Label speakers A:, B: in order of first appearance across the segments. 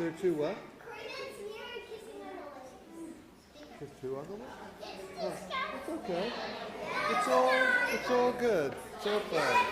A: there two what? There's two on the list? Oh, it's okay. It's all good. It's all fine.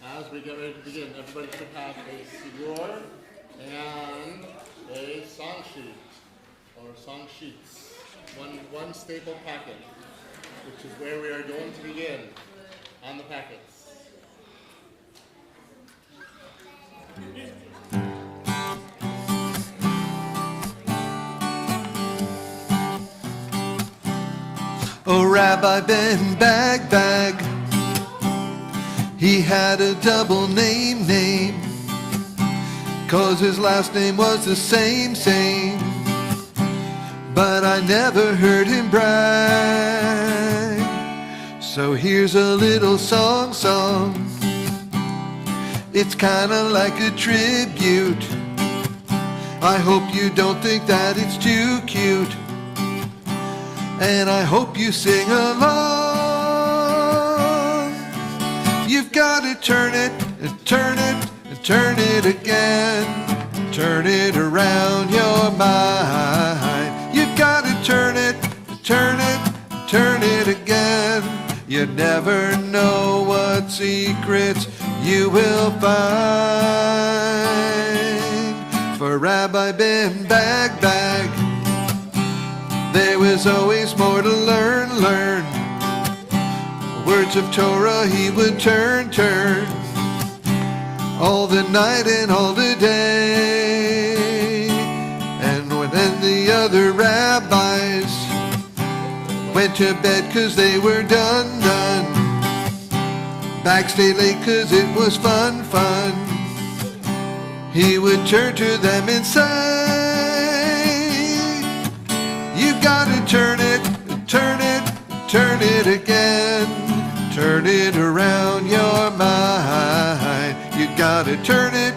A: As we get ready to begin, everybody should have a siddur and a song sheet, or song sheets. One staple packet, which is where we are going to begin on the packets.
B: Oh, Rabbi Ben Bag, he had a double name, 'cause his last name was the same. But I never heard him brag. So here's a little song. It's kinda like a tribute. I hope you don't think that it's too cute. And I hope you sing along. You've got to turn it again. Turn it around your mind. You've got to turn it again. You never know what secrets you will find. For Rabbi Ben Bag, there was always more to learn. Words of Torah he would turn all the night and all the day. And when then the other rabbis went to bed 'cause they were done, backstay late 'cause it was fun. He would turn to them and say, you've got to turn it again. Turn it around your mind. You got to turn it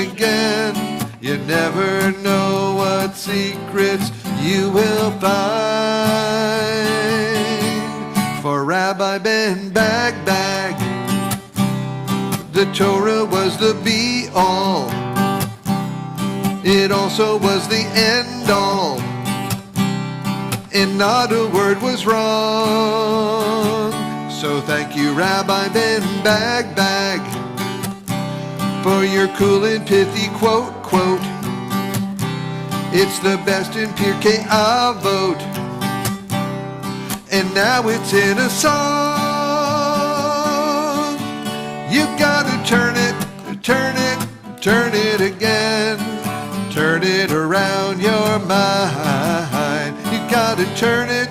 B: again. You never know what secrets you will find. For Rabbi Ben Bag, the Torah was the be-all. It also was the end-all. And not a word was wrong. So thank you, Rabbi Ben Bag, for your cool and pithy quote. It's the best in Pirkei Avot. And now it's in a song. You've got to turn it again. Turn it around your mind. You gotta turn it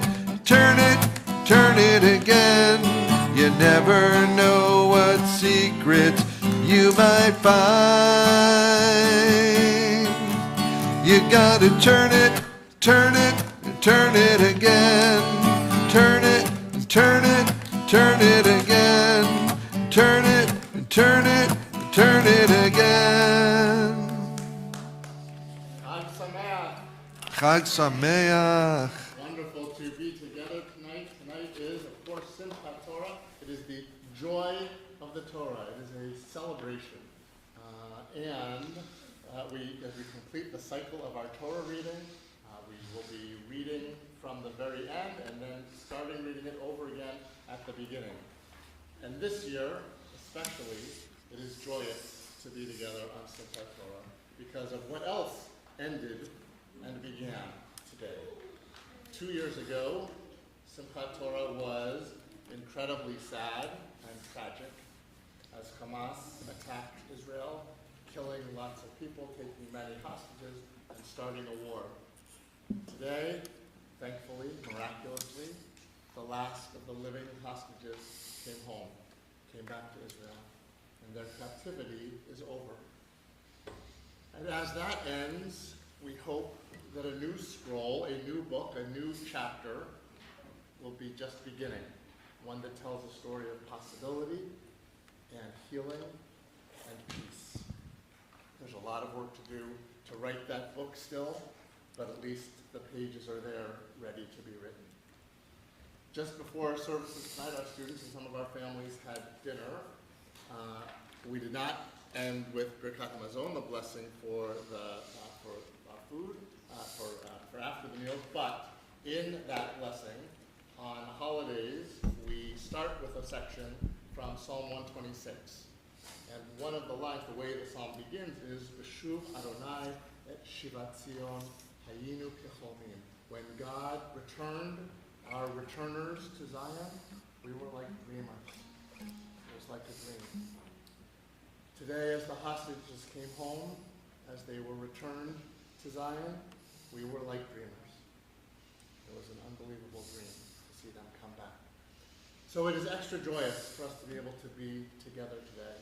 B: again. You never know what secrets you might find. You gotta turn it turn it and turn it again. Turn it and turn it, turn it again. Turn it and turn it, turn it again.
A: Chag Sameach.
B: Chag Sameach.
A: Wonderful to be together tonight. Tonight is, of course, Simchat Torah. It is the joy of the Torah. It is a celebration. As we complete the cycle of our Torah reading, we will be reading from the very end and then starting reading it over again at the beginning. And this year, especially, it is joyous to be together on Simchat Torah because of what else ended and began today. 2 years ago, Simchat Torah was incredibly sad and tragic as Hamas attacked Israel, killing lots of people, taking many hostages, and starting a war. Today, thankfully, miraculously, the last of the living hostages came home, came back to Israel, and their captivity is over. And as that ends, we hope that a new scroll, a new book, a new chapter will be just beginning, one that tells a story of possibility and healing and peace. There's a lot of work to do to write that book still, but at least the pages are there ready to be written. Just before our services tonight, our students and some of our families had dinner. We did not end with Birkat Hamazon, the blessing for the food, for after the meals, but in that blessing, on holidays, we start with a section from Psalm 126. And one of the lines, the way the psalm begins, is B'shuv Adonai et Shivat Zion Hayinu Kecholmim. When God returned our returners to Zion, we were like dreamers. It was like a dream. Today, as the hostages came home, as they were returned to Zion, we were like dreamers. It was an unbelievable dream to see them come back. So it is extra joyous for us to be able to be together today.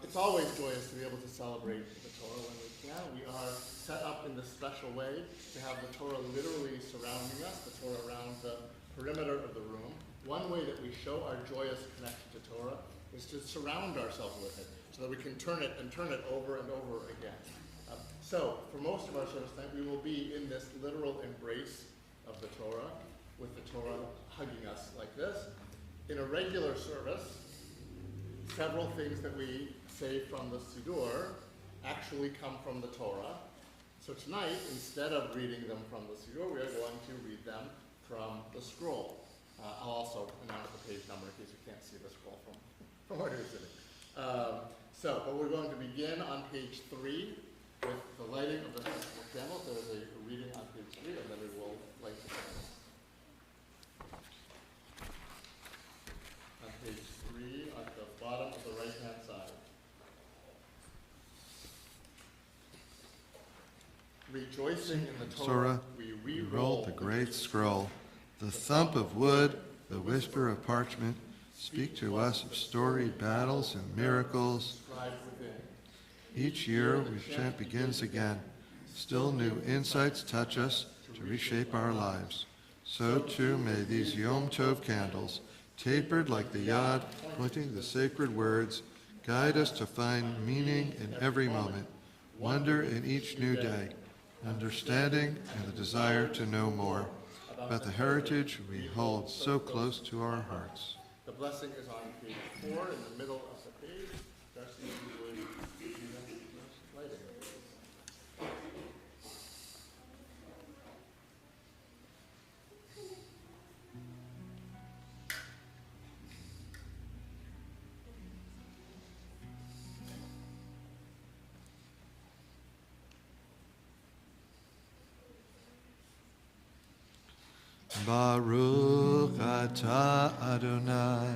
A: It's always joyous to be able to celebrate the Torah when we can. We are set up in this special way to have the Torah literally surrounding us, the Torah around the perimeter of the room. One way that we show our joyous connection to Torah is to surround ourselves with it so that we can turn it over and over again. So for most of our service tonight, we will be in this literal embrace of the Torah, with the Torah hugging us like this. In a regular service, several things that we say from the Siddur actually come from the Torah. So tonight, instead of reading them from the Siddur, we are going to read them from the scroll. I'll also announce the page number in case you can't see the scroll from where you're sitting. But we're going to begin on page 3 with the lighting of the festival candles. There is a reading on page 3, and then we will light the candles. On page 3, at the bottom of the right-hand side. Rejoicing in the Torah, we
B: re-roll the great scroll. The thump of wood, the whisper of parchment, speak to us of storied battles and miracles. Each year, chant begins again. Still new insights touch us to reshape our lives. So too may these Yom Tov candles, tapered like the Yad, pointing the sacred words, guide us to find meaning in every moment, wonder in each new day, understanding and the desire to know more about the heritage we hold so close to our hearts.
A: The blessing is on page 4 in the middle of the page. Darcy, you would do that lighting.
B: Baruch atah Adonai,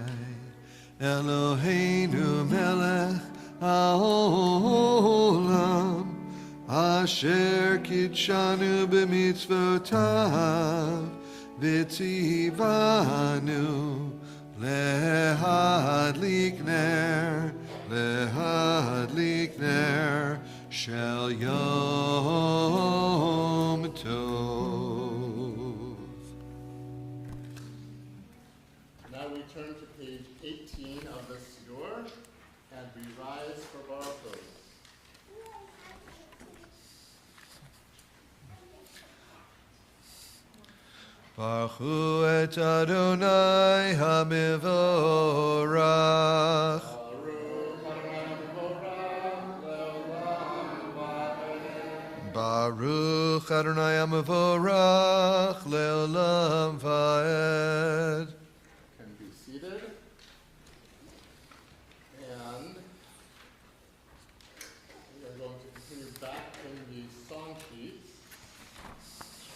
B: Eloheinu melech haolam, asher kitshanu b'mitzvotav, v'tzivanu lehadlik ner shel Yom Tov.
A: we turn to page 18 of the Siddur, and we rise for Baruch Hu.
B: Baruch Hu et Adonai HaMevorach. Baruch Adonai HaMevorach le'olam va'ed.
A: Can be seated. And we are going to continue back in the song sheets,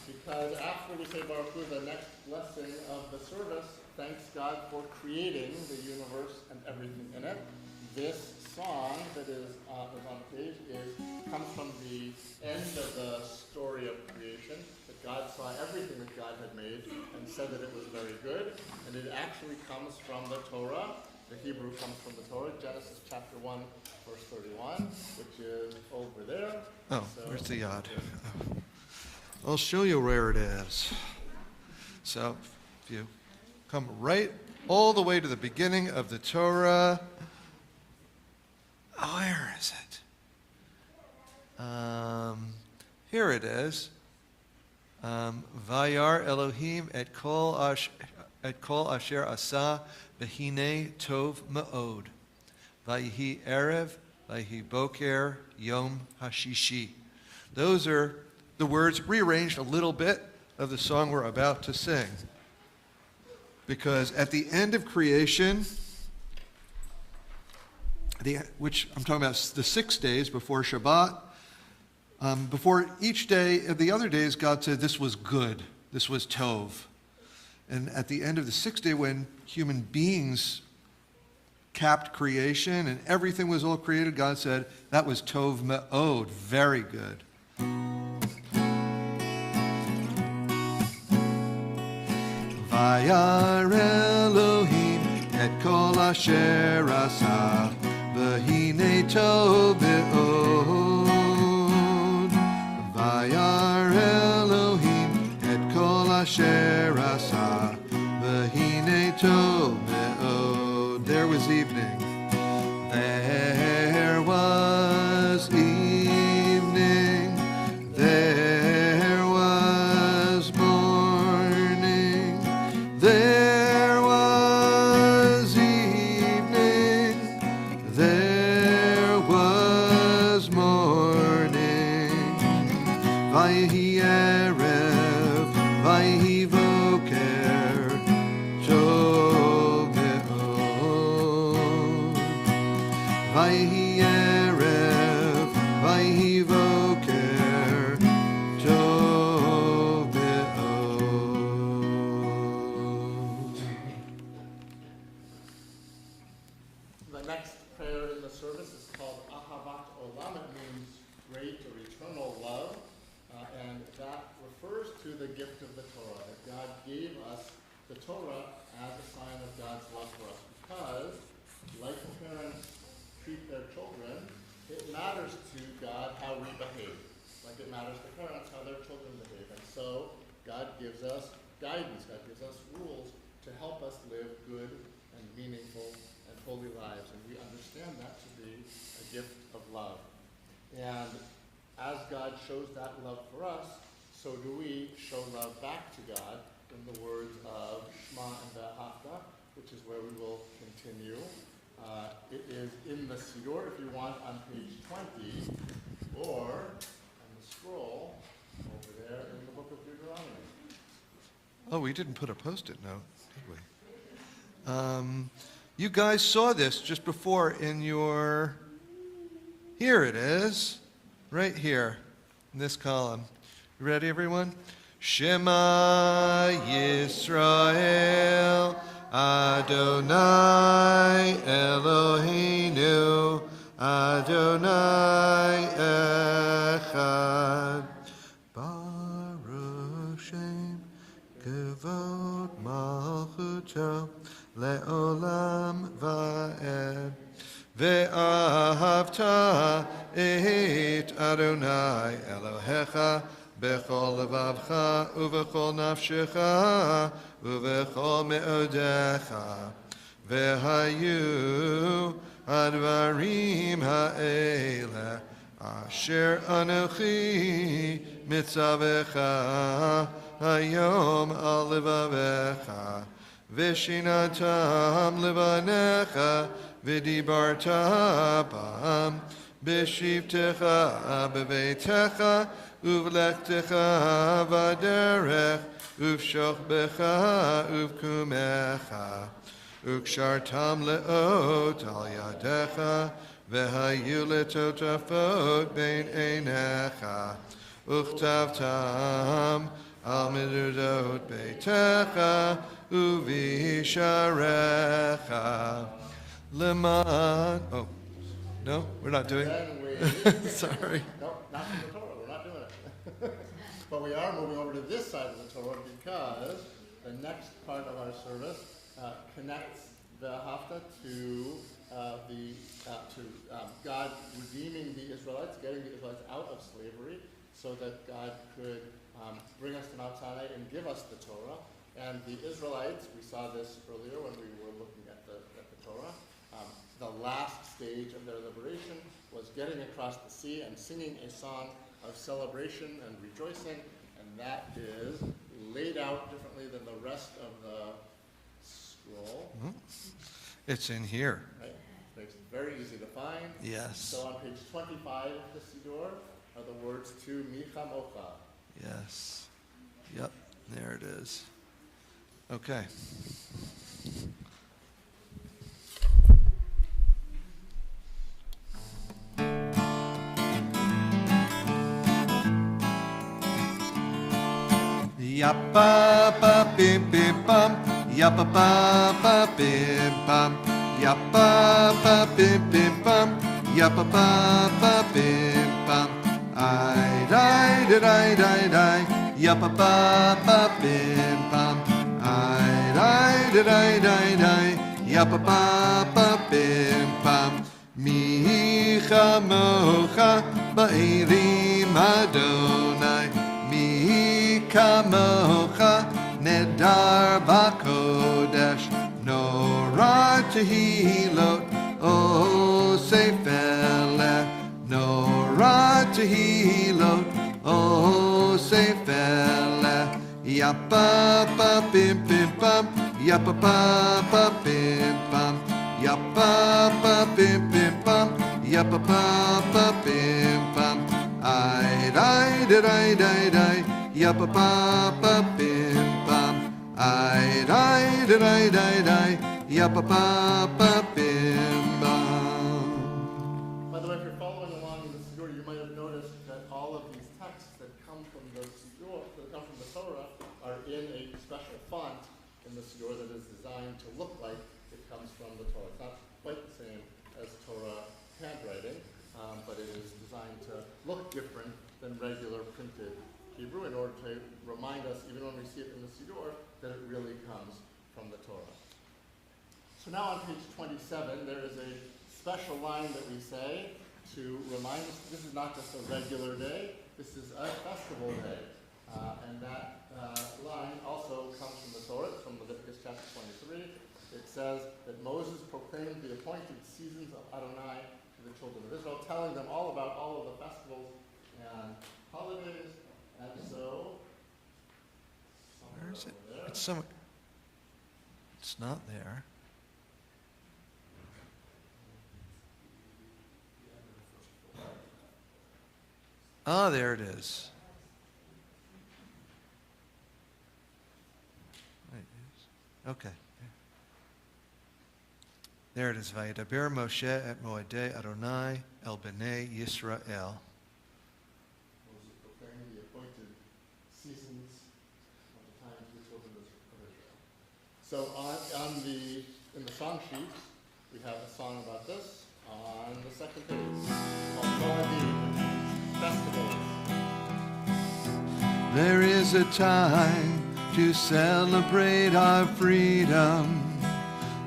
A: because after we say Baruch Hu, the next blessing of the service thanks God for creating the universe and everything in it. This song that is on the page comes from the end of the story of creation, that God saw everything that God had made and said that it was very good. And it actually comes from the Torah. The Hebrew comes from the Torah, Genesis chapter 1, verse 31, which is over there.
B: Oh, where's the yod? Oh. I'll show you where it is. So, if you come right all the way to the beginning of the Torah, where is it? Here it is. Vayar Elohim et kol asher asa behine tov ma'od. Vayihi erev, vayihi boker yom hashishi. Those are the words rearranged a little bit of the song we're about to sing. Because at the end of creation, which I'm talking about the 6 days before Shabbat, before each day of the other days, God said this was good, this was tov. And at the end of the 6th day, when human beings capped creation and everything was all created, God said that was tov me'od, very good. Vayar Elohim et kol asher asa v'hinei tov me'od. Vayar Elohim et kol asher asa v'hinei tov me'od. There was evening. There was evening. There was morning. There was evening. There was morning. Vayihi erev, vayihi boker, tov me'od. Vayihi erev, vayihi boker, tov me'od.
A: The next prayer in the service is called Ahavat Olam. It means great or eternal love. And that refers to the gift of the Torah. That God gave us the Torah as a sign of God's love for us. Because, like parents treat their children, it matters to God how we behave. Like it matters to parents how their children behave. And so, God gives us guidance. God gives us rules to help us live good and meaningful and holy lives. And we understand that to be a gift of love. And as God shows that love for us, so do we show love back to God in the words of Shema and V'ahavta, which is where we will continue. It is in the Siddur, if you want, on page 20, or on the scroll over there in the book of Deuteronomy.
B: Oh, we didn't put a post-it note, did we? You guys saw this just before in your... Here it is, right here, in this column. You ready, everyone? Shema Yisrael, Adonai Eloheinu, Adonai Echad. Baruch Shem Kevod Malchuto Le'olam Va'ed. Ve'ahavta et Adonai Elohecha bechol levavcha, uvechol nafshecha, uvechol me'odecha. Vehayu advarim ha'ele, asher anochi mitzavecha, hayom al levavecha. Veshinatam levanecha, v'dibarta bam, b'shivtecha b'veitecha, uvlechtecha v'derech, uvshochbecha uvkumecha, ukshartam leot al yadecha, v'hayu letotafot bein einecha, uchtavtam al midudot beitecha, uvisharecha. Leman. Oh, no, we're not doing it. Sorry.
A: No, not from the Torah. We're not doing it. But we are moving over to this side of the Torah because the next part of our service connects the Hafta to God redeeming the Israelites, getting the Israelites out of slavery, so that God could bring us to Mount Sinai and give us the Torah. And the Israelites, we saw this earlier when we were looking at the Torah, the last stage of their liberation was getting across the sea and singing a song of celebration and rejoicing, and that is laid out differently than the rest of the scroll.
B: Mm-hmm. It's in here.
A: Right? It makes it very easy to find.
B: Yes.
A: So on page 25 of the Siddur are the words to Micha Mocha.
B: Yes. Yep, there it is. Okay. Yappa pa bim bim bum, yappa pa pa bim bum, yappa pa bim bim bum, yappa pa pa bim bum. I die die die die, yappa pa pa bim bum. I die die die die, yappa pa pa bim bum. Micha mocha ba'irim Adonai. Kamocha nedar bakodesh, Norah tehilot o sefele, Norah tehilot o sefele. Yappa pa bim bim bum, yappa pa pa bim bum, yappa pa bim bim bum, yappa pa pa bim bum. I die die die die, yappa pa pa bim bum. I die die die die, yappa pa pa bim bum.
A: By the way, if you're following along in the Siddur, you might have noticed that all of these texts that come from the Siddur, that come from the Torah, are in a special font in the Siddur that is designed to look like it comes from the Torah. It's not quite the same as Torah handwriting, but it is designed to look different than regular printed Hebrew in order to remind us, even when we see it in the Siddur, that it really comes from the Torah. So now on page 27, there is a special line that we say to remind us this is not just a regular day, this is a festival day. And that line also comes from the Torah, it's from Leviticus chapter 23. It says that Moses proclaimed the appointed seasons of Adonai to the children of Israel, telling them all about all of the festivals and holidays. And so,
B: where is it? It's somewhere. It's not there. Ah, there it is. Okay. There it is. Vayidaber Moshe et Moedei Adonai el Bnei Yisrael.
A: Moses proclaimed the appointed seasons of the time to the children of Israel. So in the song sheets, we have a song about this on the second page called Moedim, festivals.
B: There is a time to celebrate our freedom.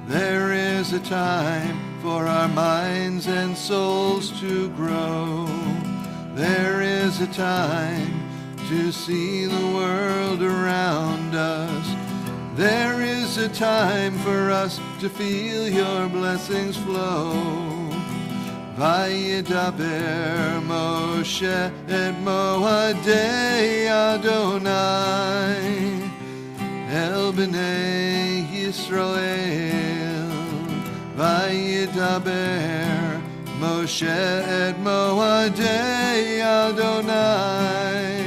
B: There is a time for our minds and souls to grow. There is a time to see the world around us. There is a time for us to feel your blessings flow. Vayidaber Moshe et Moadei Adonai El Bnei Yisrael. Vayidaber Moshe et Moadei Adonai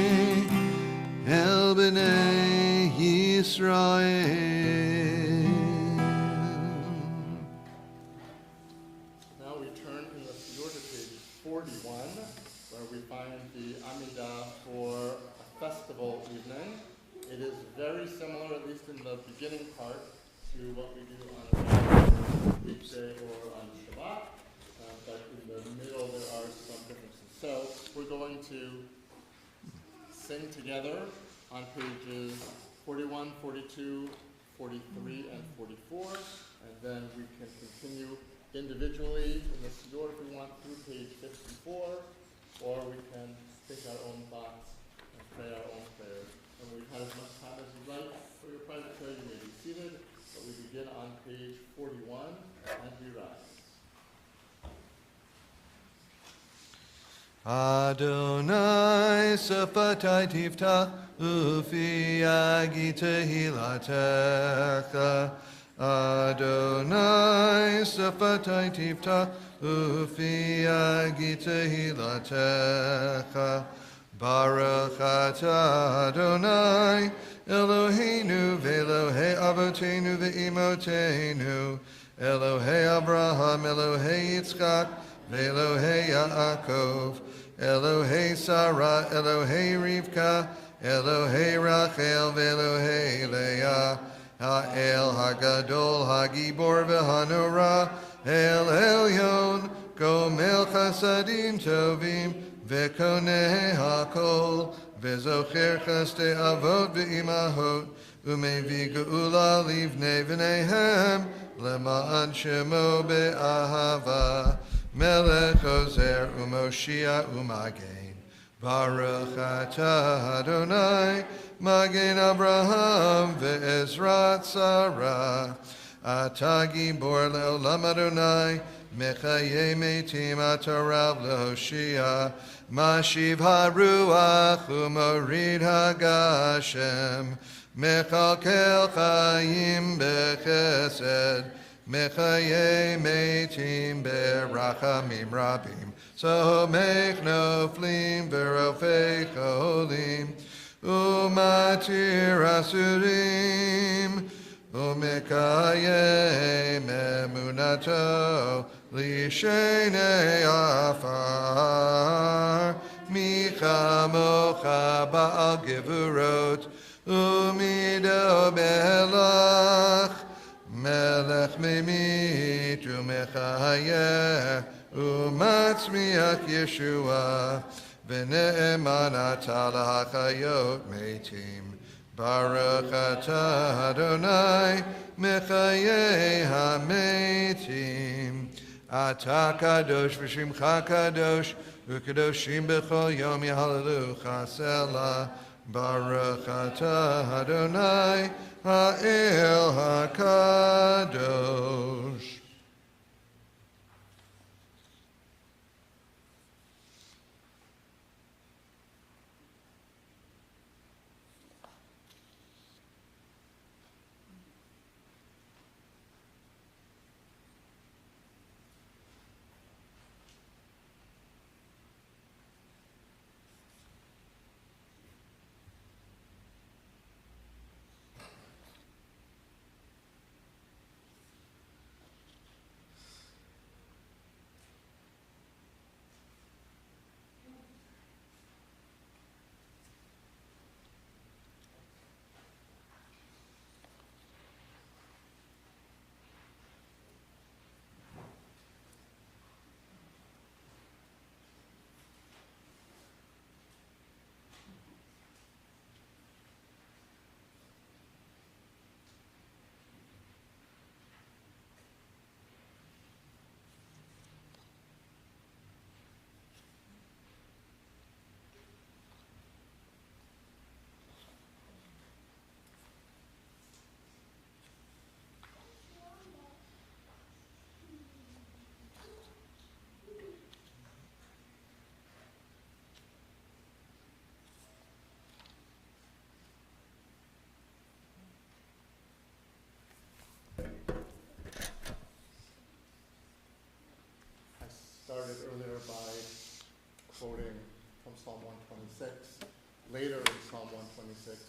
B: El Bnei Yisrael.
A: Now we turn in the Siddur to page 41, where we find the Amidah for a festival evening. It is very similar, at least in the beginning part, to what we do on a weekday or on Shabbat, but in the middle there are some differences. So we're going to sing together on pages 41, 42, 43, and 44, and then we can continue individually in the Siddur if we want through page 54, or we can take our own thoughts and pray our own prayers. And we've had as much time as you'd like for your private prayer. You may be seated, but we begin on page 41, and we rise.
B: Adonai Safatai Tiftach Ufi Agi Tehilatecha. Adonai Safatai Tiftach Ufi Agi Tehilatecha. Baruch atah Adonai Eloheinu ve'Elohei Avotenu ve'Imotenu Elohei Abraham Elohei Yitzchak ve'Elohei Yaakov Elohei Sarah Elohei Rivka Elohei Rachel ve'Elohei Leah Ha'el Hagadol Hagibor ve'Hanora El Elyon Gomel Chasadim Tovim Vekoneh hakol, vezocher chaste avot ve'imahot, umevi geula livnei v'neihem, lema'an shemo be'ahava, melech ozer u'moshia u'magen. Baruch atah Adonai, magen Abraham ve'ezrat Sarah, atah gibor le'olam Adonai, mechaye metim atarav lehoshia, Mashiv haruach umorid hagashem, mechalkel chayim bechesed, mechaye metim berachamim rabim, somech noflim verofei cholim, umatir asurim, umekayem emunato, Lishenei afar, micha mocha ba'al gevurot, umido belach, melech memit umechayeh, umatzmiach Yeshua, v'ne'eman atah lahachayot metim. Baruch atah Adonai, mechayeh hametim. Ata kadosh v'shimcha kadosh, u'kadoshim b'chol yom yahalelucha selah. Baruch atah Adonai, ha'el hakadosh.
A: Psalm 126. Later in Psalm 126,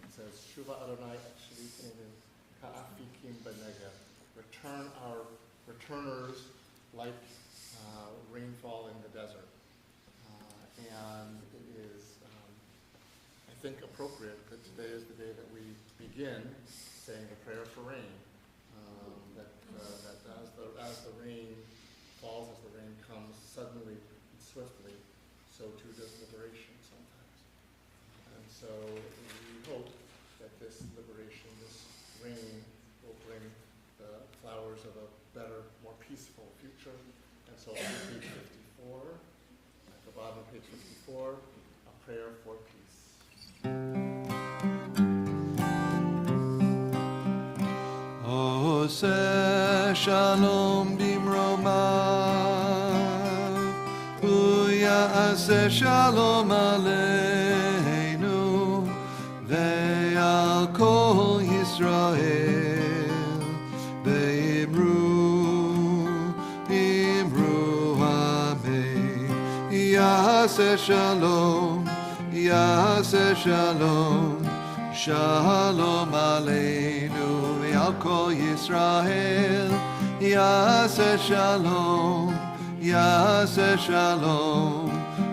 A: it says, Shuva Adonai Echshalitenu Ka'afikim B'Negev. Return our returners like rainfall in the desert. And it is, I think, appropriate that today is the day that we begin saying the prayer for rain. That as the rain falls, as the rain comes suddenly and swiftly, so too does liberation sometimes. And so we hope that this liberation, this rain, will bring the flowers of a better, more peaceful future. And so on page 54, at the bottom of page 54, a prayer for peace.
B: Oseh shalom bimromav, uyaseh shalom aleinu, ve'al kol Yisrael, ve'imru amen. Yaseh shalom, shalom aleinu. Al kol Yisrael, Yaseh shalom,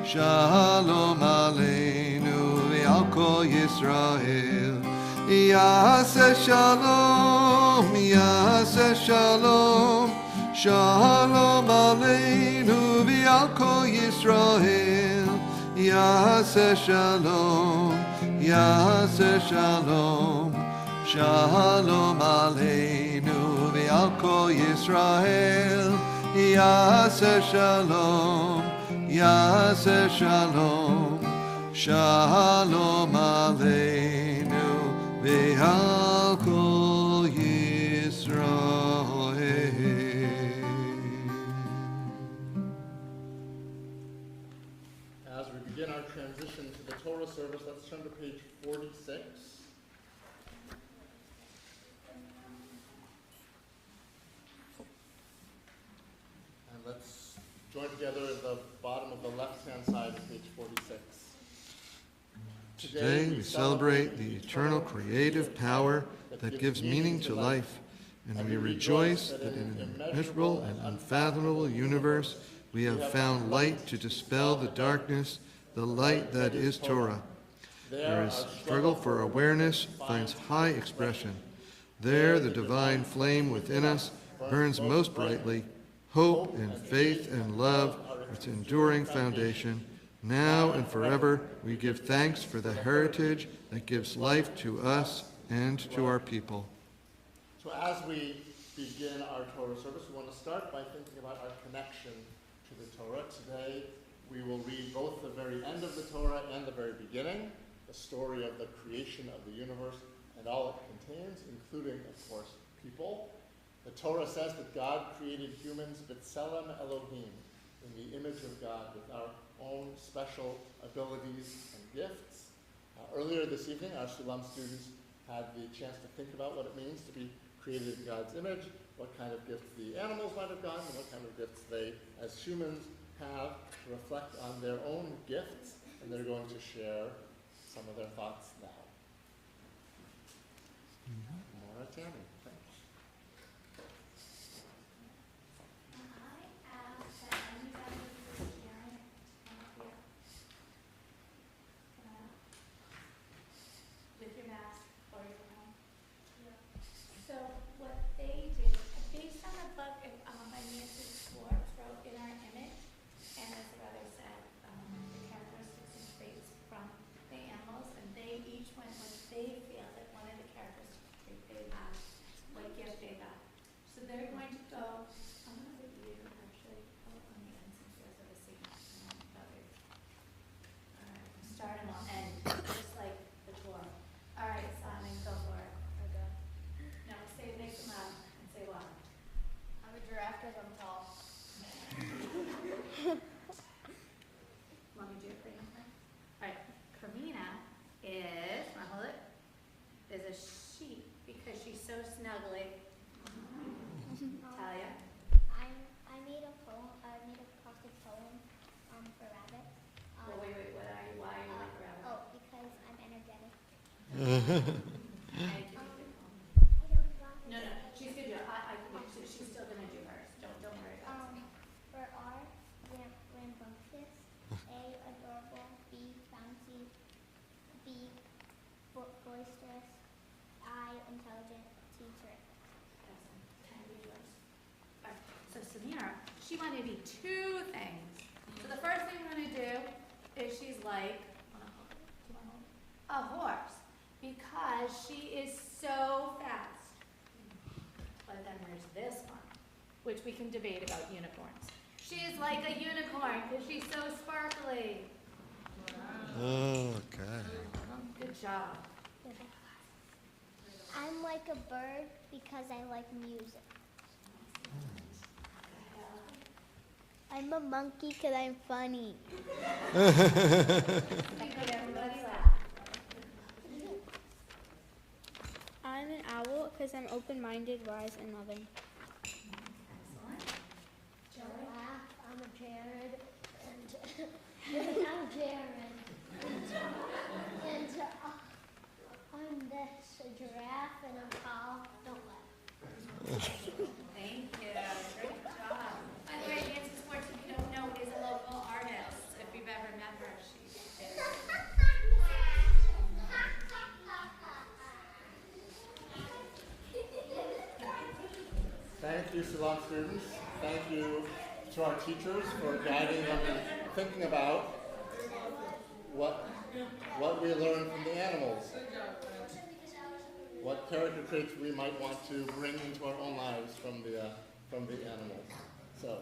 B: shalom aleinu. Al kol Yisrael, Yaseh shalom, shalom aleinu. Al kol Yisrael, Yaseh shalom, Shalom aleinu ve'al kol Yisrael, Yaseh shalom, shalom aleinu ve'al kol Yisrael.
A: As we begin our transition to the Torah service, let's turn to page 46. Let's join together at the bottom of the left-hand side of page 46.
B: Today we celebrate the eternal creative power that gives meaning to life, and we rejoice that in an immeasurable and unfathomable universe we have found light to dispel the darkness, the light that is Torah. There is struggle for awareness finds high expression. There the divine flame within us burns most brightly. Hope and faith and love are its enduring foundation. Now and forever, we give thanks for the heritage that gives life to us and to our people.
A: So as we begin our Torah service, we want to start by thinking about our connection to the Torah. Today, we will read both the very end of the Torah and the very beginning, the story of the creation of the universe and all it contains, including, of course, people. The Torah says that God created humans b'tselem Elohim, in the image of God, with our own special abilities and gifts. Earlier this evening, our Shulam students had the chance to think about what it means to be created in God's image, what kind of gifts the animals might have gotten, and what kind of gifts they, as humans, have to reflect on their own gifts, and they're going to share some of their thoughts now. Maura Tammy.
C: No, she's gonna do it. She's still gonna do hers. Don't worry about it.
D: For R, rambunctious, A, adorable, B, bouncy, B, boisterous, I, intelligent, T, terrific.
C: Excellent. Can I read yours? All right. So Samira, she wanted to be two things. So the first thing we're gonna do is she's like, do you want to hold it? A horse, because she is so fast. But then there's this one, which we can debate about unicorns. She's like a unicorn because she's so sparkly.
B: Okay.
C: Good job.
D: I'm like a bird because I like music. I'm a monkey because I'm funny.
C: That made everybody laugh.
D: I'm an owl because I'm open-minded, wise, and loving.
C: Excellent.
D: Giraffe, I'm a Jared, and I'm Jared. And I'm this, a giraffe, and I'm tall. Don't laugh.
C: Thank you. Great job. By the way, Nancy Sports, if you don't know, is a local artist. If you've ever met her, she is.
A: Thank you, Shalom students. Thank you to our teachers for guiding them in thinking about what we learned from the animals. What character traits we might want to bring into our own lives from the animals. So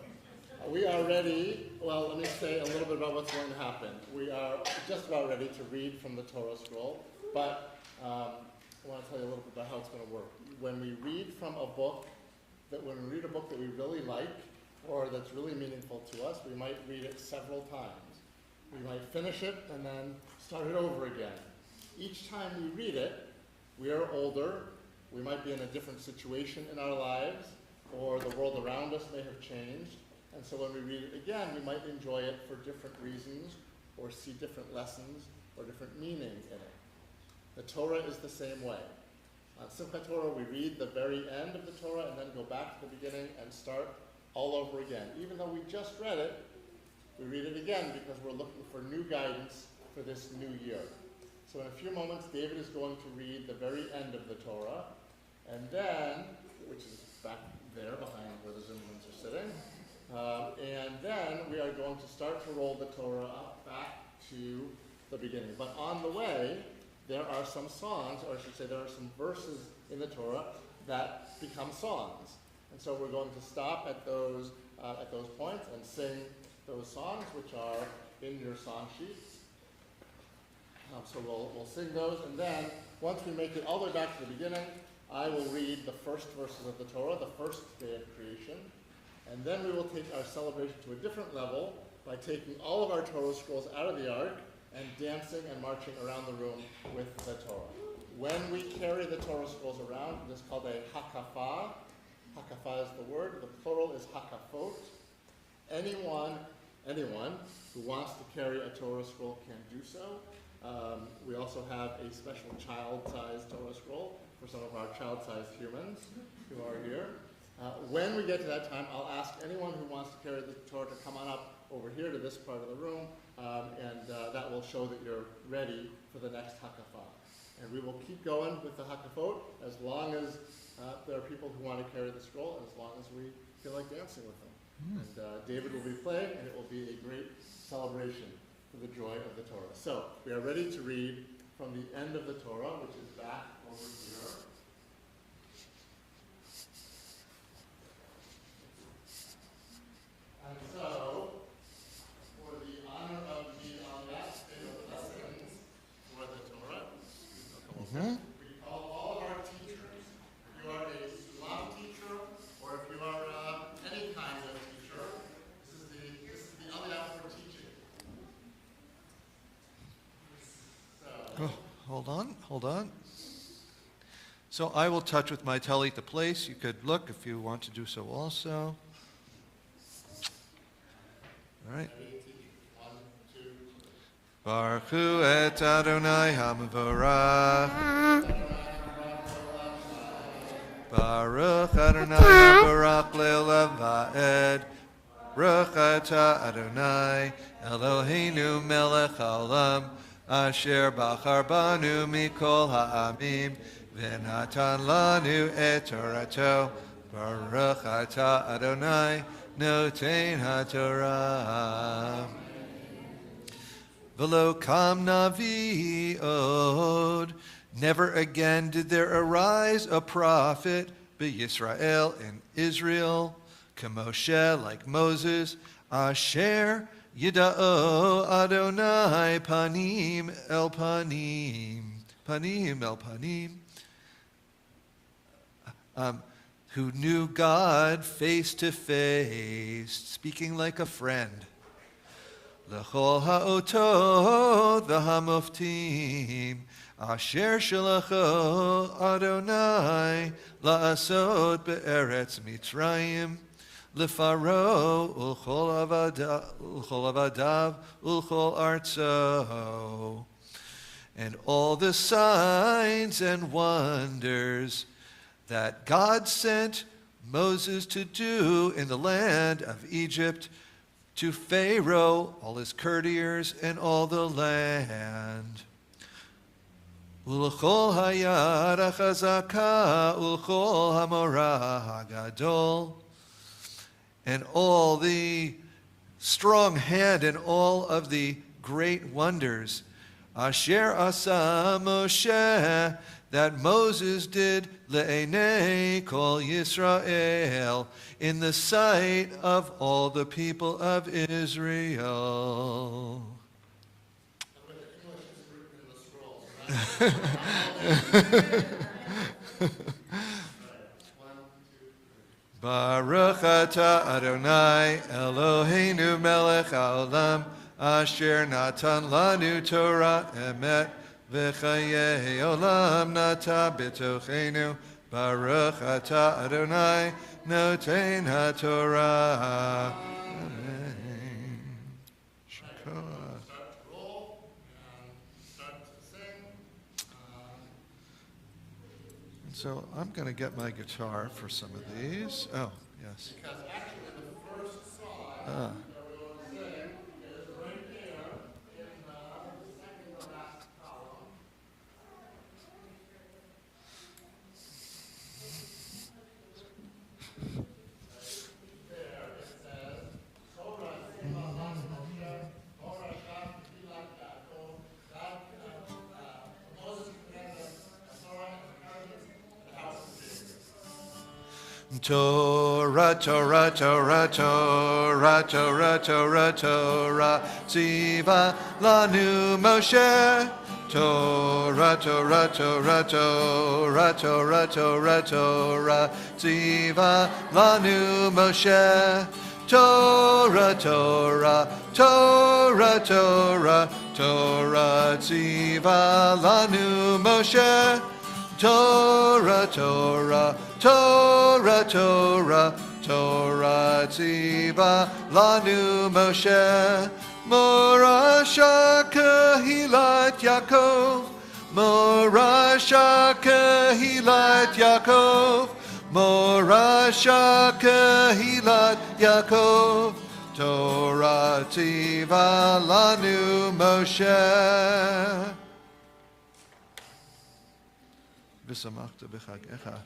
A: we are ready. Well, let me say a little bit about what's going to happen. We are just about ready to read from the Torah scroll, but I want to tell you a little bit about how it's going to work. When we read from a book, when we read a book that we really like or that's really meaningful to us, we might read it several times. We might finish it and then start it over again. Each time we read it, we are older, we might be in a different situation in our lives, or the world around us may have changed. And so when we read it again, we might enjoy it for different reasons, or see different lessons, or different meaning in it. The Torah is the same way. On Simchat Torah, we read the very end of the Torah and then go back to the beginning and start all over again. Even though we just read it, we read it again because we're looking for new guidance for this new year. So in a few moments, David is going to read the very end of the Torah, and then, which is back there behind where the Zimmermans are sitting, and then we are going to start to roll the Torah up back to the beginning. But on the way, there are some songs, or I should say there are some verses in the Torah that become songs. And so we're going to stop at those points and sing those songs, which are in your song sheets. So we'll sing those, and then once we make it all the way back to the beginning, I will read the first verses of the Torah, the first day of creation, and then we will take our celebration to a different level by taking all of our Torah scrolls out of the ark and dancing and marching around the room with the Torah. When we carry the Torah scrolls around, it is called a hakafah. Hakafah is the word. The plural is hakafot. Anyone who wants to carry a Torah scroll can do so. We also have a special child-sized Torah scroll for some of our child-sized humans who are here. When we get to that time, I'll ask anyone who wants to carry the Torah to come on up over here to this part of the room, and that will show that you're ready for the next hakafah. And we will keep going with the hakafot as long as there are people who want to carry the scroll, and as long as we feel like dancing with them. And David will be playing, and it will be a great celebration for the joy of the Torah. So we are ready to read from the end of the Torah, which is back over here. And so, for the honor of the last day of lessons for the Torah, we call all of our teachers. If you are a Islam teacher, or if you are any kind of teacher, this is the aliyah for teaching. So,
B: Hold on. So I will touch with my talit the place. You could look if you want to do so also. All right.
A: 1, 2, 3.
B: Baruch hu et Adonai HaMevorach. Baruch Adonai HaMevorach Le'olam Va'ed. Baruch atah Adonai Eloheinu melech haolam asher bachar banu mikol ha'amim v'natan lanu et Torato. Baruch atah Adonai noten haTorah. V'lo kam navi od. Never again did there arise a prophet b'Yisrael in Israel, Moshe, like Moses, Asher Yida'o Adonai Panim El Panim, Panim El Panim, who knew God face to face, speaking like a friend. L'chol ha'otot v'hamoftim, Asher shalacho Adonai la'asot be'eretz Mitzrayim, L'faro ulchol avadav ulchol artso. And all the signs and wonders that God sent Moses to do in the land of Egypt, to Pharaoh, all his courtiers, and all the land. Ulchol hayad hachazaka ulchol hamorah hagadol. And all the strong hand and all of the great wonders, Asher asa Moshe, that Moses did le'enei kol Yisrael, in the sight of all the people of Israel. Baruch atah Adonai Eloheinu melech haolam asher natan lanu Torah emet v'chayei olam nata b'tochenu. Baruch atah Adonai noten haTorah. Amen. Shakot. So I'm going to get my guitar for some of these. Oh, yes.
A: Because actually the first song that we will sing is right there in the second to last column. There it says, Torah Siva Las Moshe, Torah Shaf Kilat Yaakov, God, Moses commanded the Torah and the covenants.
B: Torah, Torah, Torah, Torah, Torah, Torah, Torah, Tziva lanu Moshe. Torah, Torah, Torah, Torah, Torah, Torah, Torah, Tziva lanu Moshe. Torah, Torah, Torah, Torah, Torah, Tziva lanu Moshe. Torah, Torah, Torah, Torah, Torah, Tziva lanu Moshe. Morasha Kehilat Yaakov, Morasha Kehilat Yaakov, Morasha Kehilat Yaakov, Torah Tziva lanu Moshe. V'samachta b'chagecha.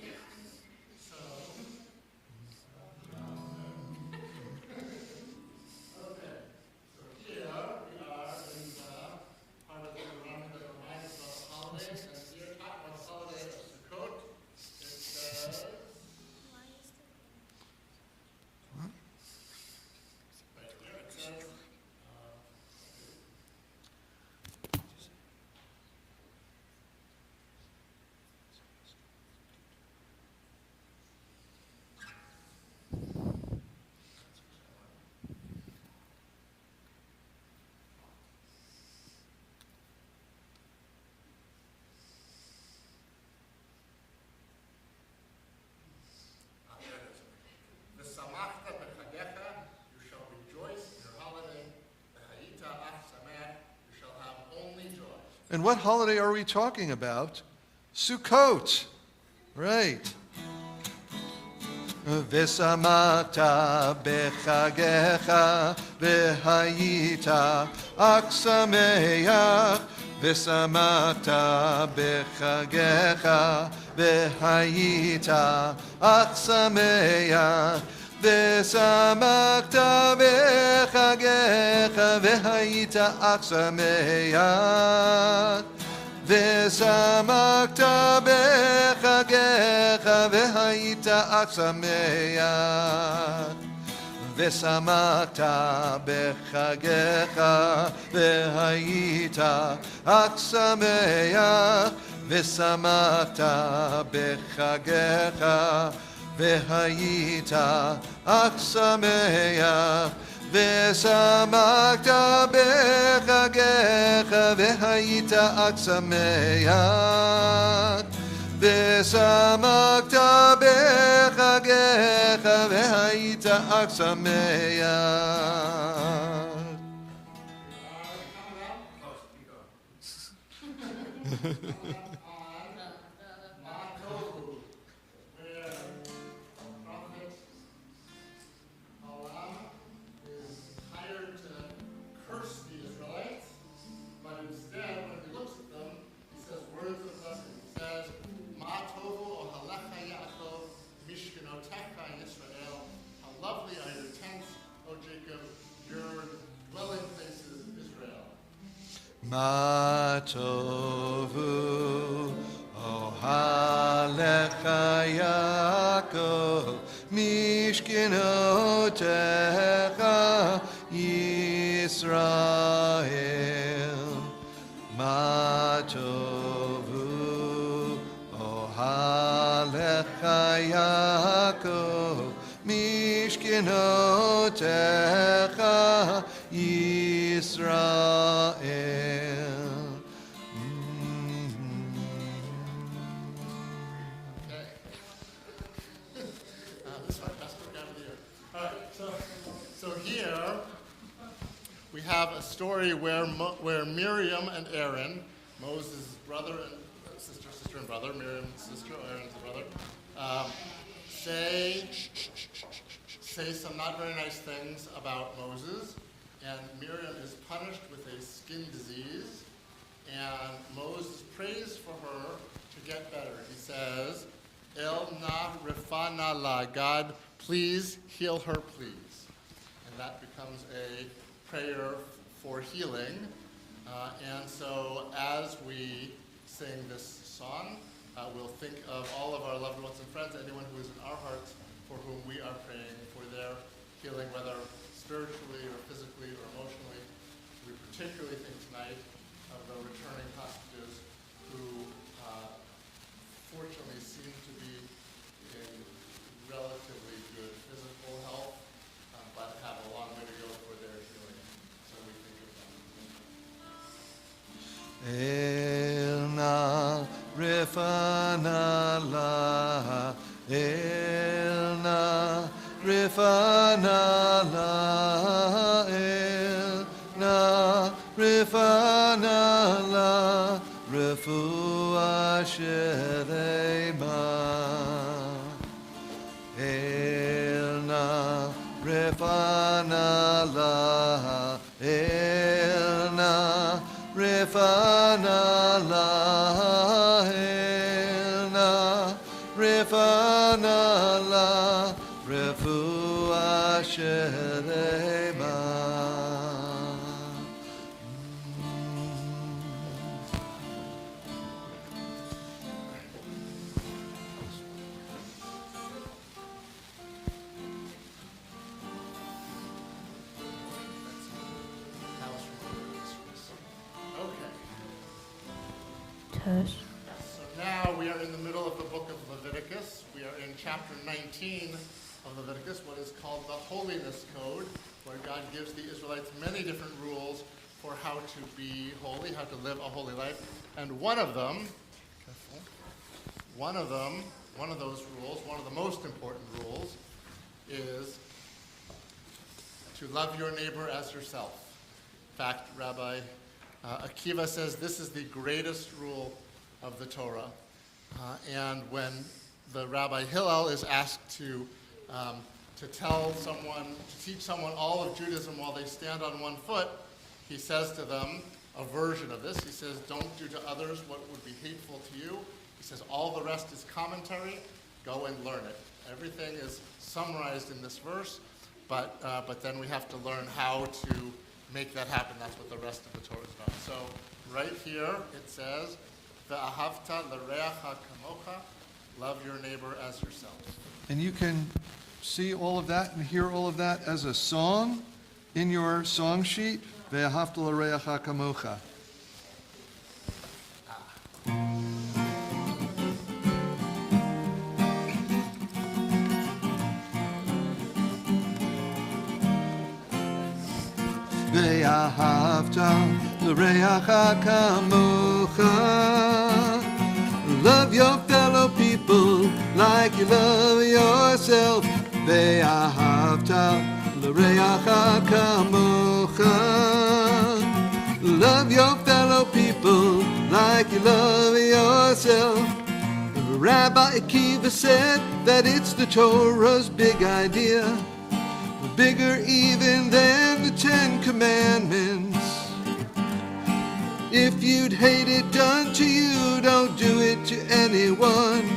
B: And what holiday are we talking about? Sukkot. Right. V'samachta b'chagecha v'hayita ach sameach. V'samachta b'chagecha v'hayita ach sameach. V'samachta b'chagecha v'hayita ach sameach. V'samachta b'chagecha v'hayita ach sameach. V'samachta b'chagecha v'hayita ach sameach. V'samachta b'chagecha v'hayita ach sameach. V'samachta b'chagecha v'hayita ach sameach. V'samachta b'chagecha v'hayita ach sameach.
A: Lovely are your tents, O Jacob, your dwelling places, Israel.
B: Ma tovu ohalecha Yaakov mishkenotecha Yisrael. Ma tovu ohalecha Yaakov mishkenotecha Yisrael.
A: Okay. This is my best book out of the year. All right, so here we have a story where Miriam and Aaron, Moses' brother and sister and brother, Miriam's sister, Aaron's brother, say some not very nice things about Moses, and Miriam is punished with a skin disease, and Moses prays for her to get better. He says, El na rifana la, God, please heal her, please. And that becomes a prayer for healing. And so as we sing this song, we'll think of all of our loved ones and friends, anyone who is in our hearts for whom we are praying for their healing, whether spiritually or physically or emotionally. We particularly think tonight of the returning hostages who fortunately seem to be in relatively good physical health, but have a long way to go for their healing. So we think of them.
B: Elna rifana la, Elna rifana la, Elna rifana la, Refua shelema. Elna rifana la, Elna rifana la, Elna rifana la, Refua shelema.
A: Okay. So now we are in the middle of the book of Leviticus. We are in chapter 19 of Leviticus, what is called the Holiness Code, where God gives the Israelites many different rules for how to be holy, how to live a holy life. And one of those rules, one of the most important rules, is to love your neighbor as yourself. In fact, Rabbi Akiva says this is the greatest rule of the Torah. And when the Rabbi Hillel is asked to teach someone all of Judaism while they stand on one foot, he says to them a version of this. He says, don't do to others what would be hateful to you. He says, all the rest is commentary. Go and learn it. Everything is summarized in this verse, but then we have to learn how to make that happen. That's what the rest of the Torah is about. So right here it says, Ve'ahavta l'reacha kamocha, love your neighbor as yourself.
B: And you can see all of that and hear all of that as a song in your song sheet. Ve'ahavta l'reacha kamocha. Ve'ahavta l'reacha kamocha. Love your fellow people like you love yourself. Ve'ahavta l'reacha kamocha. Love your fellow people like you love yourself. Rabbi Akiva said that it's the Torah's big idea, bigger even than the Ten Commandments. If you'd hate it done to you, don't do it to anyone.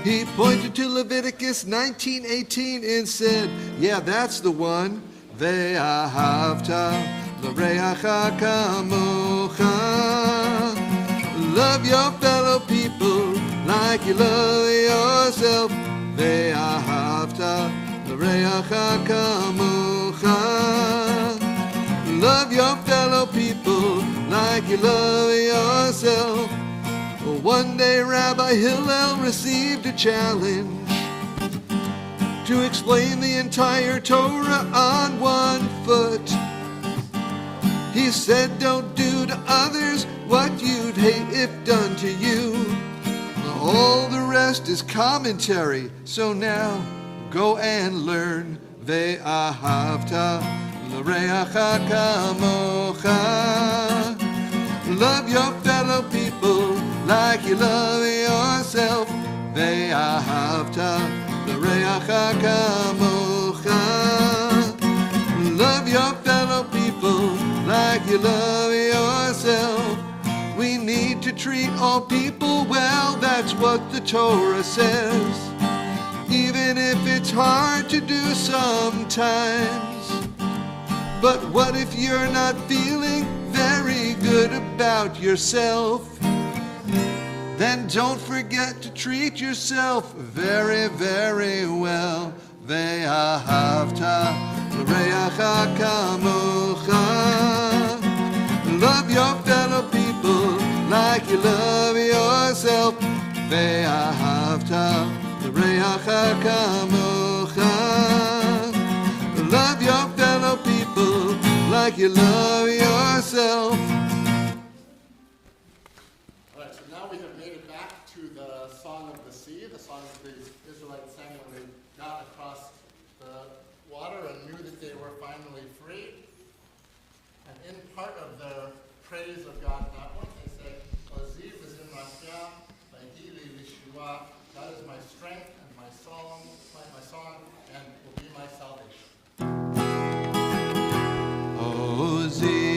B: He pointed to Leviticus 19:18 and said, yeah, that's the one. Ve'ahavta l'reacha kamocha. Love your fellow people like you love yourself. Ve'ahavta l'reacha kamocha. Love your fellow people like you love yourself. One day Rabbi Hillel received a challenge to explain the entire Torah on one foot. He said, don't do to others what you'd hate if done to you. All the rest is commentary, so now go and learn. Ve'ahavta l'reacha kamocha. Love your fellow people like you love yourself. Ve'ahavta l'reacha kamocha. Love your fellow people like you love yourself. We need to treat all people well, that's what the Torah says, even if it's hard to do sometimes. But what if you're not feeling very good about yourself? Then don't forget to treat yourself very, very well. Ve'ahavta l'reacha kamocha. Love your fellow people like you love yourself. Ve'ahavta l'reacha kamocha. Love your fellow people like you love yourself.
A: All right, so now we have made it back to the Song of the Sea, the song that the Israelites sang when they got across the water and knew that they were finally free. And in part of their praise of God that one, they say, Oziv is in Rasyah, Vahili Lishua, God is my strength and my song, and will be my salvation.
B: Oziv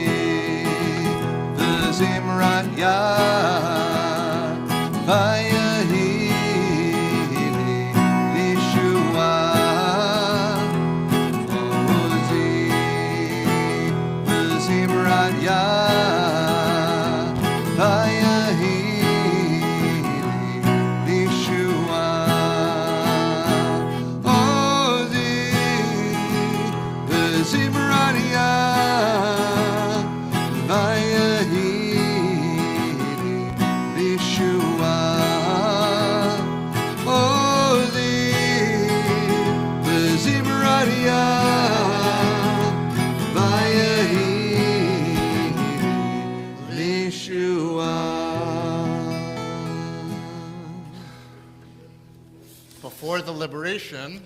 B: v'zimrat yah, vayahili lishua. Oziv v'zimrat yah, vayahili lishua. Oziv v'zimrat yah, vayahili lishua. Oziv v'zimrat yah, vayahili lishua.
A: Before the liberation,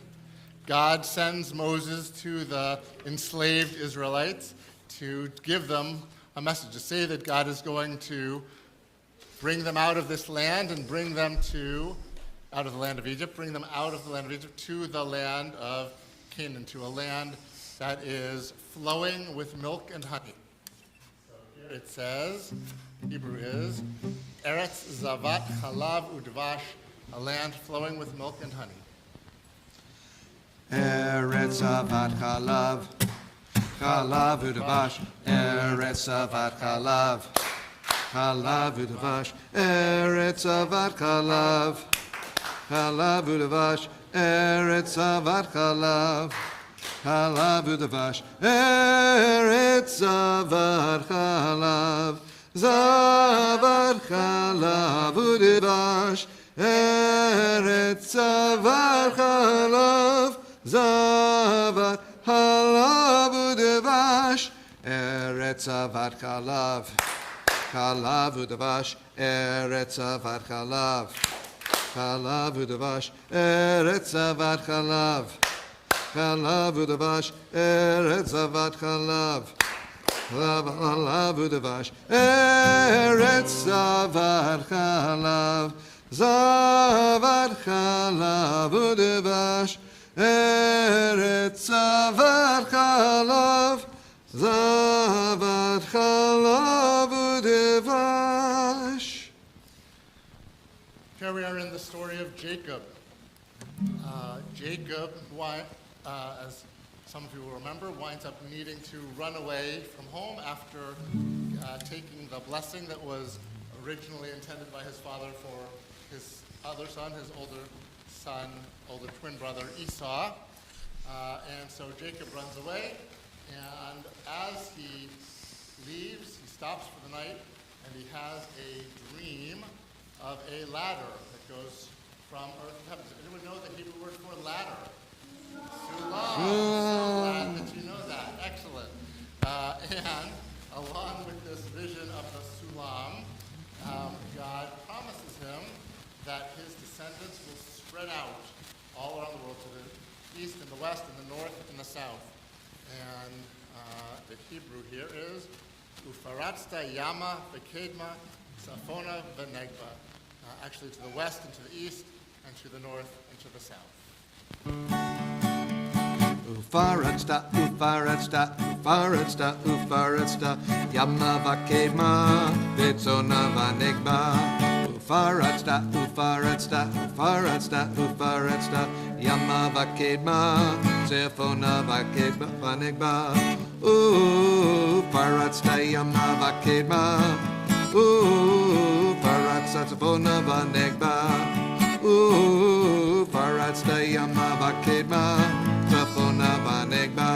A: God sends Moses to the enslaved Israelites to give them a message to say that God is going to bring them out of this land and bring them out of the land of Egypt, bring them out of the land of Egypt to the land of Canaan, to a land that is flowing with milk and honey. So here it says, Hebrew is, Eretz Zavat Chalav Udvash, a land flowing with milk and honey.
B: Eretz Zavat Chalav, Chalav Udvash, Eretz Zavat Chalav, Chalav Udvash, Eretz Zavat Chalav, Chalav Udvash, Eretz Zavat Chalav, Chalav Udvash, Eretz Zavat Chalav, Zavat Chalav Udvash, Eretz Zavat Chalav, Zavat Chalav Udvash, Eretz Zavat Chalav, Chalav Udvash, Eretz Zavat Chalav, Chalav Udvash, Eretz Zavat Chalav, Chalav Udvash, Eretz Zavat Chalav, Chalav Udvash, Eretz Zavat Chalav, Zavat Chalav Udvash, Eretz Zavat Chalav, Zavat Chalav Udvash.
A: Here we are in the story of Jacob. Jacob, as some of you will remember, winds up needing to run away from home after taking the blessing that was originally intended by his father for his other son, his older twin brother Esau. And so Jacob runs away, and as he leaves, he stops for the night, and he has a dream of a ladder that goes from earth to heaven. Does anyone know the Hebrew word for ladder? Sulam. So glad that you know that. Excellent. And along with this vision of the Sulam, God promises him that his descendants will spread out all around the world, to the east and the west and the north and the south. And the Hebrew here is Ufaratzta Yama V'Kedma Safona V'Negba. Actually to the west and to the east and to the north and to the south.
B: Ufaratzta, Ufaratzta, Ufaratzta, Ufaratzta, Yama V'Kedma V'Tzona V'Negba. Ufaratzta, Ufaratzta, Ufaratzta, Ufaratzta, Yama V'Kedma Tzefona V'Negba. Ufaratzta, Yama V'Kedma. Ufaratzta, Tzefona V'Negba. Ufaratzta, Yama V'Kedma Tzefona V'Negba.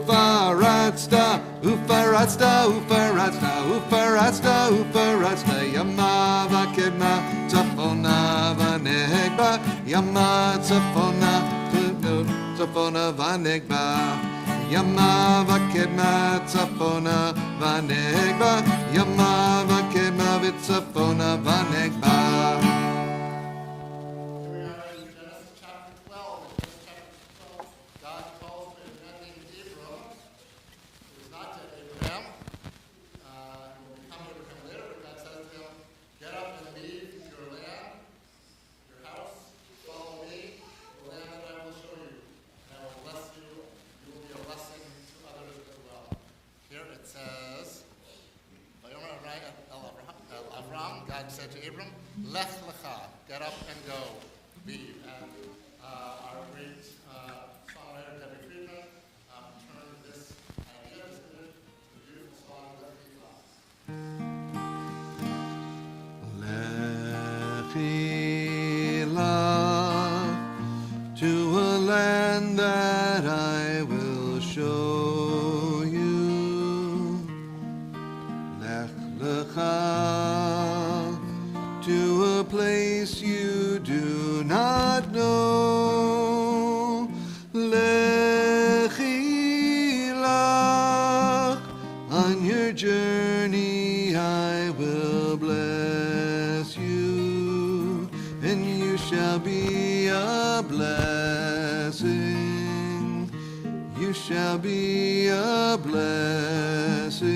B: Ufaratzta, Ufaratzta, Ufaratzta, Ufaratzta, Ufaratzta, Yama V'Kedma Tzefona V'Negba. Yama Tzefona V'Negba. Yama V'Kedma Tzefona V'Negba. Yama V'Kedma Tzefona V'Negba.
A: Here we are in Genesis chapter 12. In Genesis chapter 12, God calls a man named Abram, who is not yet Abraham. He will become Abraham later, but God says to him, get up and leave your land, your house, follow me, the land that I will show you, and I will bless you. You will be a blessing to others as well. Here it says, Avram, God said to Abram, Lech lecha, get up and go, leave. And our great songwriter, Debbie Friedman, turned this idea into the beautiful song, Lech lecha.
B: Lechi lach to a land that I will show you. Lech lecha to a place you do not know. Lechi lach, on your journey I will bless you, and you shall be a blessing. You shall be a blessing.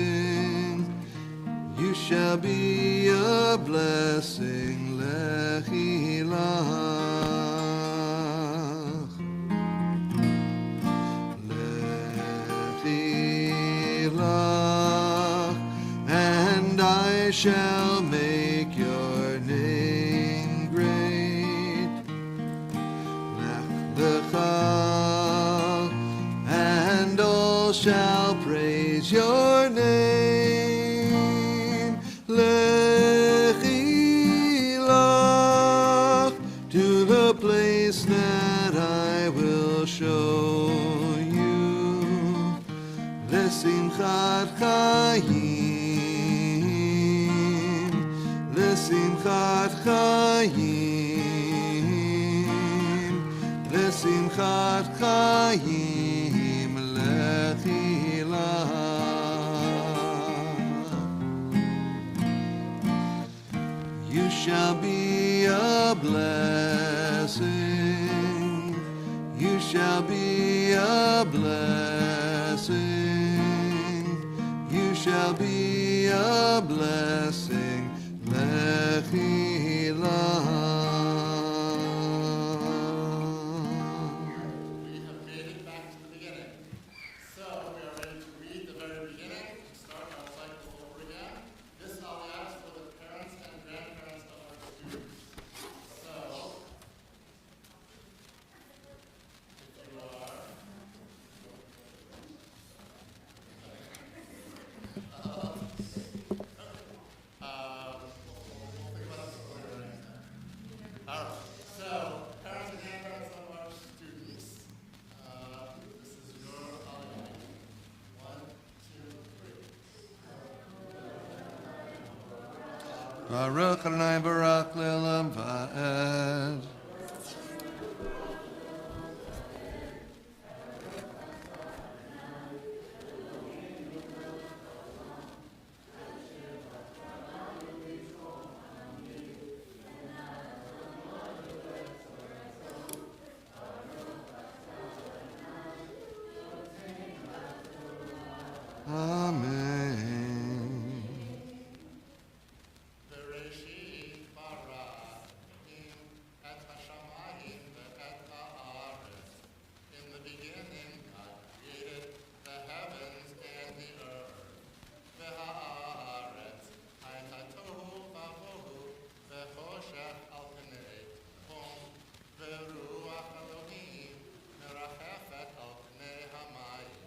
B: You shall be a blessing. Lechi lach. Lechi lach. And I shall make your name great. Lech lecha. And all shall praise your name. Lechi lach, to the place that I will show you. Lesimchat chayim, lesimchat chayim, lesimchat chayim, lechi lach. You shall be a blessing. You shall be a blessing. You shall be a blessing. Lechi lach.
A: We have made it back to the beginning. So we are ready to read the very beginning and start our cycle over again. This I'll ask for the parents and grandparents of our students. So, if you are, we'll think about this later. All right. So, parents and grandparents of our students. This is your holiday. 1, 2, 3.
B: Baruch Adonai Barak Le'olam Va'ed. Amen.
A: Bereshit bara Elohim et hashamayim ve'et haaretz. In the beginning, God created the heavens and the earth. Ve'haaretz hayta tohu vavohu ve'choshech al pnei hom ve'ruach Elohim merachefet al pnei hamayim.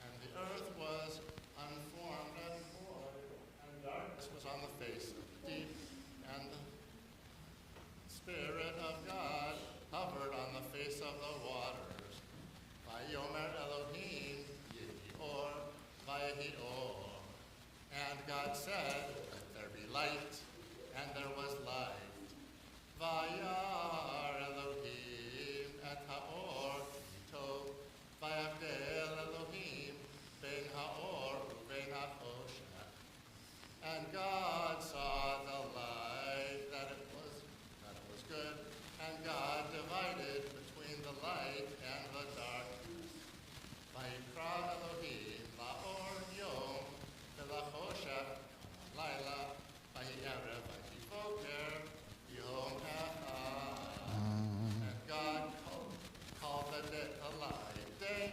A: And the earth was unformed and void, and darkness was on the face of the deep, and the Spirit of God hovered on the face of the waters. Vayomer Elohim Yehi Or, Vayehi Or. And God said, "Let there be light," and there was light. Vayar Elohim et haor tov, vayavdel Elohim ben haor uben hachoshech. And God saw the light that it was good, and God divided between the light and the darkness. Vayikra Elohim la'or yom v'lachoshech laila, vayerev vayivoker yom echad. And God called the light day,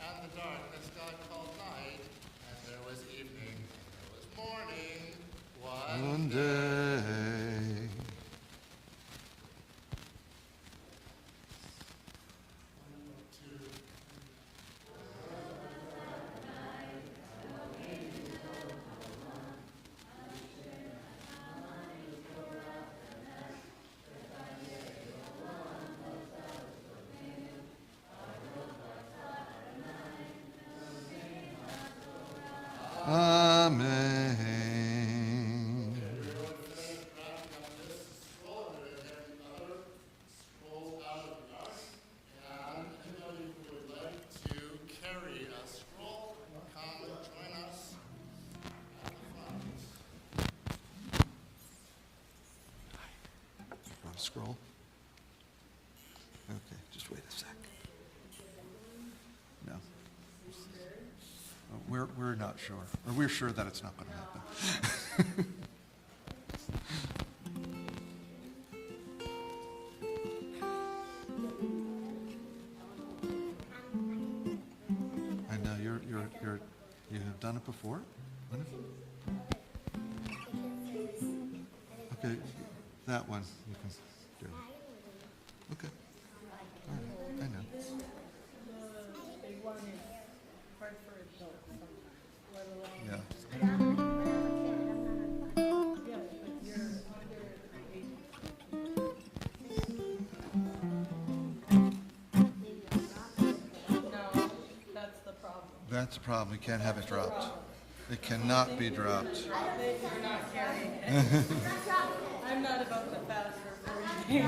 A: and the darkness God called night, and there was evening, and there was morning, one day.
B: Day. Amen.
A: Everyone finished wrapping up this scroll, and we're going to get other scrolls out of the ark. And anybody who would like to carry a scroll, come and join us at the front.
B: You want to scroll? Okay, just wait a sec. No. We're not sure, or we're sure that it's not going to happen. I know you have done it before. Okay, that one you can do. Okay, all right, I know. Yeah. That's the problem. We can't have it dropped. It cannot be dropped.
E: You're not carrying it. I'm not about to fast for 40 days.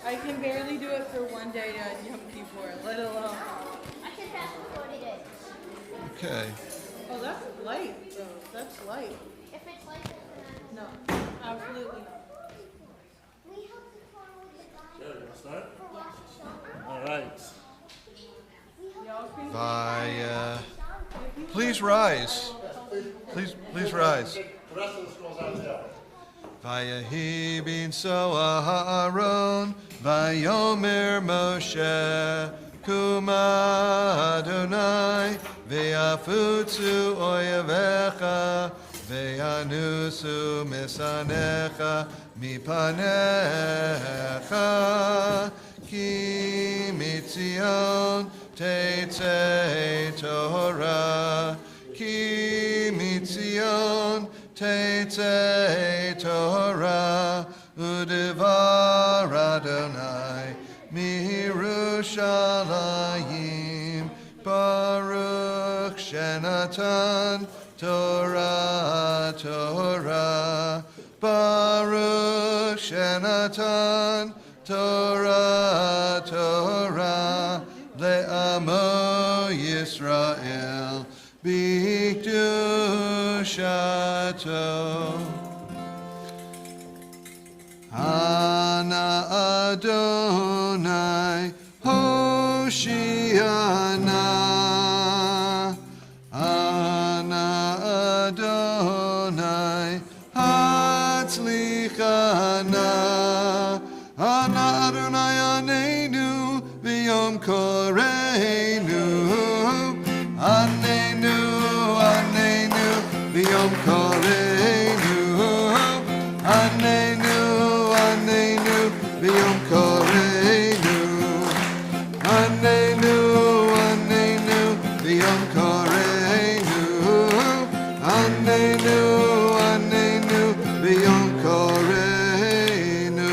E: I can barely do it for one day on Yom Kippur, let alone.
D: I can fast for 40 days.
B: Okay.
E: Oh, that's light, though. That's light.
D: If it's like this, then
E: No, absolutely not.
D: we have to follow the guide
A: Sure, you want to start?
D: for Rosh Hashanah.
A: All right.
B: Please rise. Please rise.
A: The rest of the scrolls out there.
B: Vayehi binso Aharon, Vayomer Moshe, Kuma Adonai, Ve'afutzu oyevecha, Ve'anusu misanecha, Mipanecha, Ki mitzion Tetzei Torah, Ki mitzion Tetzei Torah, Udevar Adonai, Mirushalayim, Baruch Shenatan, Torah, Torah, Baruch Shenatan, Torah, Torah, Le'amo Yisrael, B'kedushato. Ana Adonai Hoshiana, Ana Adonai Hatzlichana, Ana Adonai Aneinu V'yom Koreinu, Aneinu, Aneinu V'yom Koreinu, Aneinu, Aneinu V'yom Koreinu, Aneinu, Aneinu V'yom Koreinu, Aneinu, Aneinu V'yom Koreinu.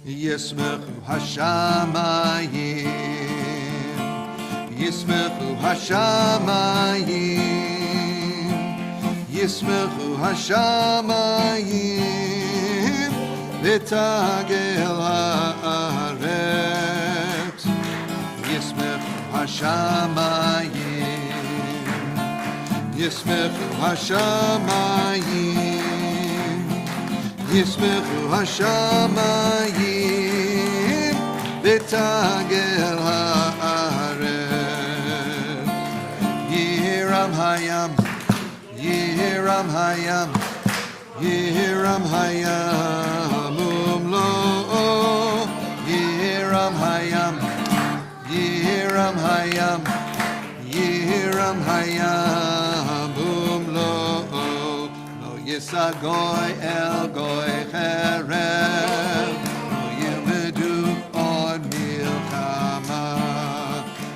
B: Yismechu Hashamayim, Yismechu Hashamayim, Yismechu Hashamayim, V'tagel haaretz. Yismechu Hashamayim, Yismechu Hashamayim, Yismechu Hashamayim, V'tagel haaretz. Yiram hayam, Yiram hayam, Yiram hayam umlo, Yiram hayam, Yiram hayam, Yiram hayam umlo. Lo yisagoy el goy cherem, Lo yimedu od milchama,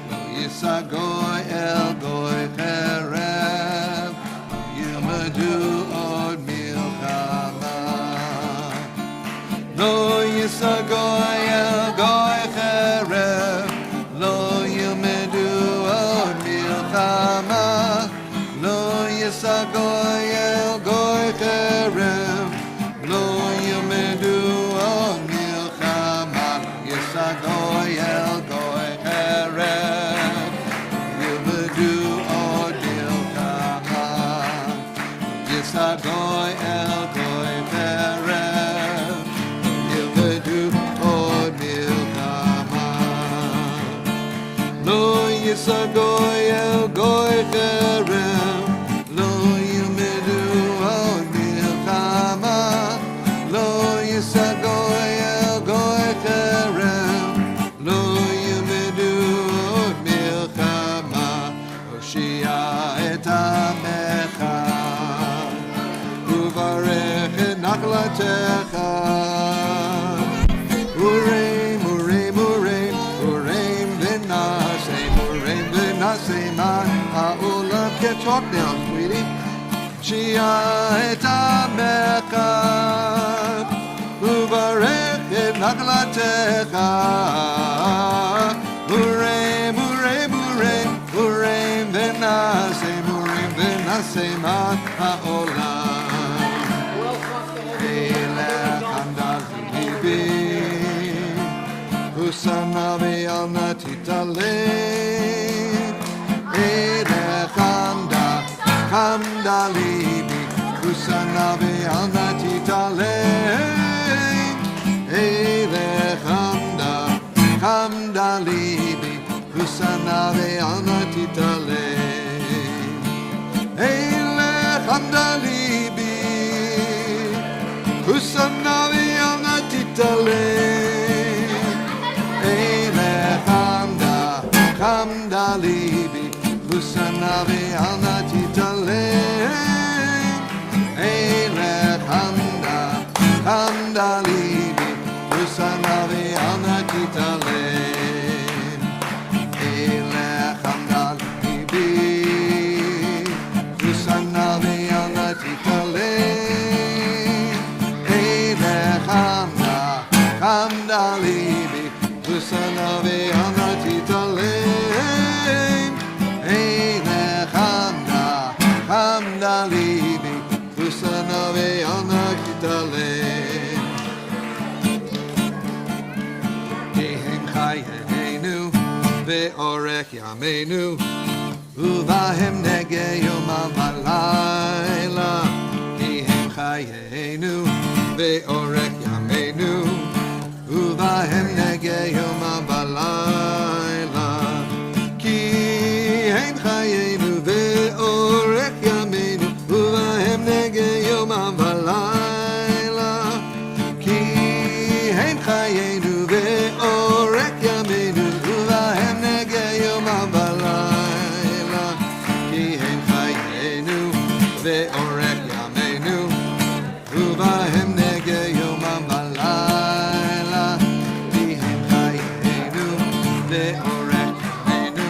B: Lo yisagoy el goy cherem, Lo yimedu od milchama. Lo yisagoy el goy cherem, Lo yimedu od milchama. Lo yisagoy el goy cherem, Lo yimedu od milchama. Yisagoy el goy cherem, Yimedu od yisa goy el goy cherem, lo yilmedu od milchama. Lo yisa goy el goy cherem, lo yilmedu od milchama. Hoshia et amecha, uvarech et nachlatecha. Ureim, ureim, ureim, ureim v'nasei, ureim v'nasei man ha'olam. Can't talk now, sweetie. Shia et amecha, uvarech et nachlatecha. Ureim, ureim, ureim, ureim v'nasei, ureim v'nasei man ha'olam. Elech hamdal libi, Husana ve'alna titaleh. Elech hamda libi, Husana ve'alna titaleh. Elech hamda libi, Husana ve'alna titaleh. Elech hamda libi, Husana ve'alna titaleh. Elech hamda libi, Husana ve'alna titaleh. Elech hamda libi, Husana ve'alna titaleh. Elech hamda libi, Husana ve'alna titaleh. Elech hamda libi, Husana ve'alna titaleh. Elech hamda libi, Husana ve'alna titaleh. Yehem chayenu ve'orech yameinu, uvahem negeh yomam v'layla. Yehem chayenu ve'orech yameinu, uvahem negeh yomam v'layla. Ki hem chayenu ve'orech yameinu, uvahem negeh yomam v'layla. Ki hem chayenu ve'orech yameinu, uvahem negeh yomam v'layla. Ki hem chayenu ve'orech yameinu, uvahem negeh yomam v'layla. Ki hem chayenu ve'orech yameinu,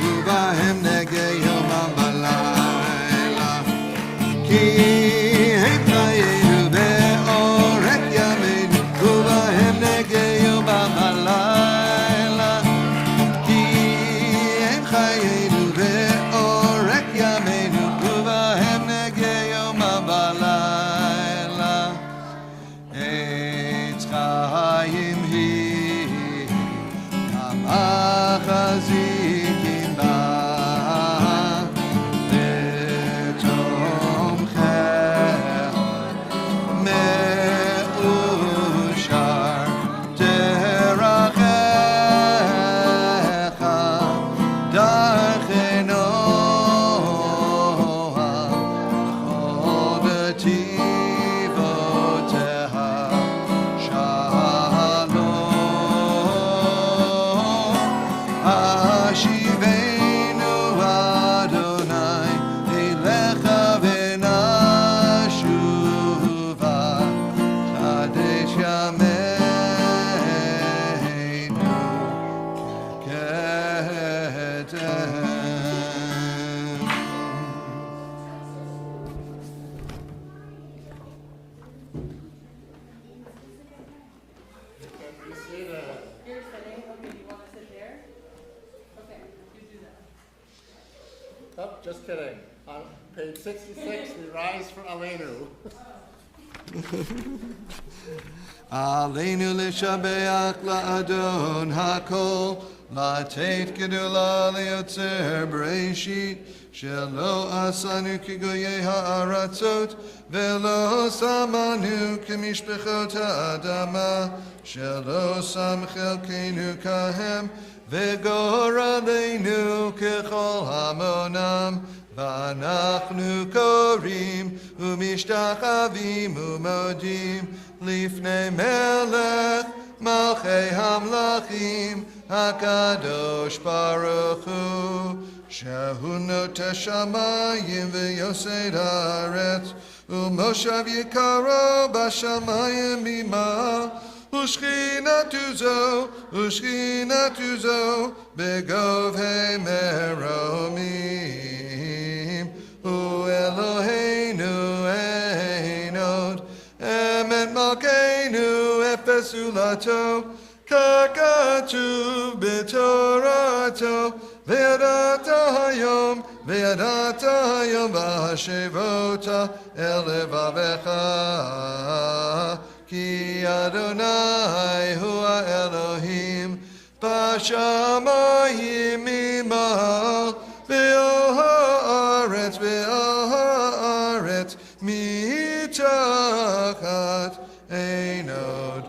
B: uvahem negeh yomam v'layla. Ki hem chayenu ve'orech yameinu, uvahem negeh yomam v'layla. Ki hem chayenu ve'orech yameinu, uvahem negeh yomam v'layla. Eitz chayim hi, ha'machazikim ba, v'tomchecha me'ushar derachecha, darchei noam, v'chol b'tivotecha, shalom. Hashivenu Adonai elecha v'nashuva, chadesh yameinu k'kedem.
A: Can we say that?
E: You're sitting, okay, you want to sit there? Okay, you do that.
A: Oh, just kidding. On page 66, we rise for Aleinu.
B: Aleinu l'shabeach la'adon hakol, la'tet gedula li'yotzer b'reishit, shelo asanu kigoyei ha'aratzot, velo samanu k'mishpechot ha'adama, shelo sam chelkeinu kahem, וגורלנו ככל המונם, ואנחנו קוראים ומשתחווים ומודים לפני מלך מלכי המלכים הקדוש ברוך הוא, שהוא נוטה שמיים ויוסד הארץ, ומושב יקרו בשמיים ממעל, ושכינתו זו בגובהי מרומים. הוא אלוהינו אין עוד, אמת מלכנו אפס זולתו, ככתוב בתורתו, וידעת היום והשבות אל לבבך, כי אדוני הוא האלוהים בשמיים ממעל, ועל הארץ מתחת אין עוד.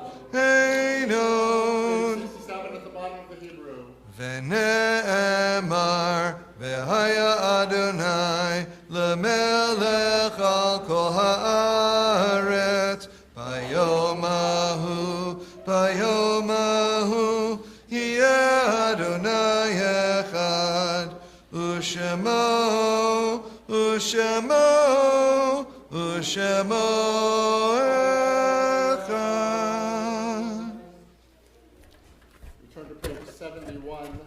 A: 67 at the bottom of the Hebrew.
B: ונאמר, והיה אדוני למלך על כל הארץ, ביום ההוא יהיה אדוני אחד, ושמו אחד.
A: We turn to page 71.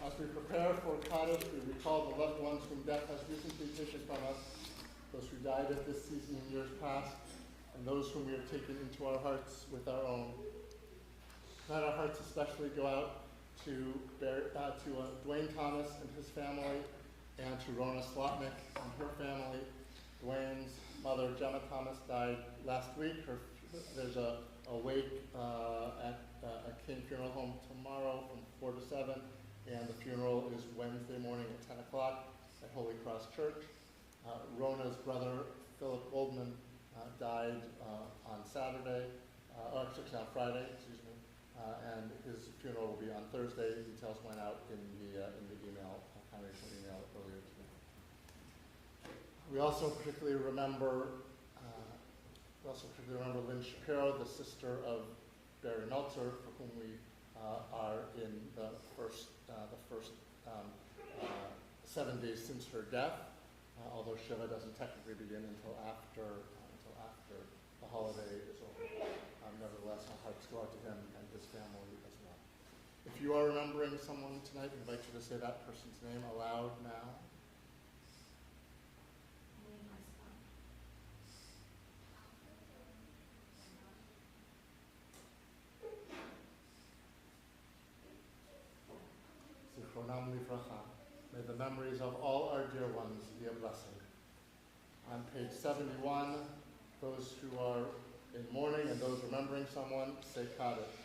A: As we prepare for Kaddish, we recall the loved ones whom death has recently taken from us, those who died at this season in years past, and those whom we have taken into our hearts with our own. Tonight our hearts especially go out to Dwayne Thomas and his family, and to Rona Slotnick and her family. Dwayne's mother, Gemma Thomas, died last week. There's a wake at King Funeral Home tomorrow from 4 to 7, and the funeral is Wednesday morning at 10 o'clock at Holy Cross Church. Rona's brother, Philip Goldman, died on Friday, and his funeral will be on Thursday. Details went out in the email, congregational email earlier today. We also particularly remember Lynn Shapiro, the sister of Barry Meltzer, for whom we are in the first 7 days since her death, although Shiva doesn't technically begin until after the holiday is over. Nevertheless, our hearts go out to him and his family as well. If you are remembering someone tonight, I invite you to say that person's name aloud now. Zichronam livracha. May the memories of all our dear ones be a blessing. On page 71, those who are in mourning and those remembering someone, say Kaddish.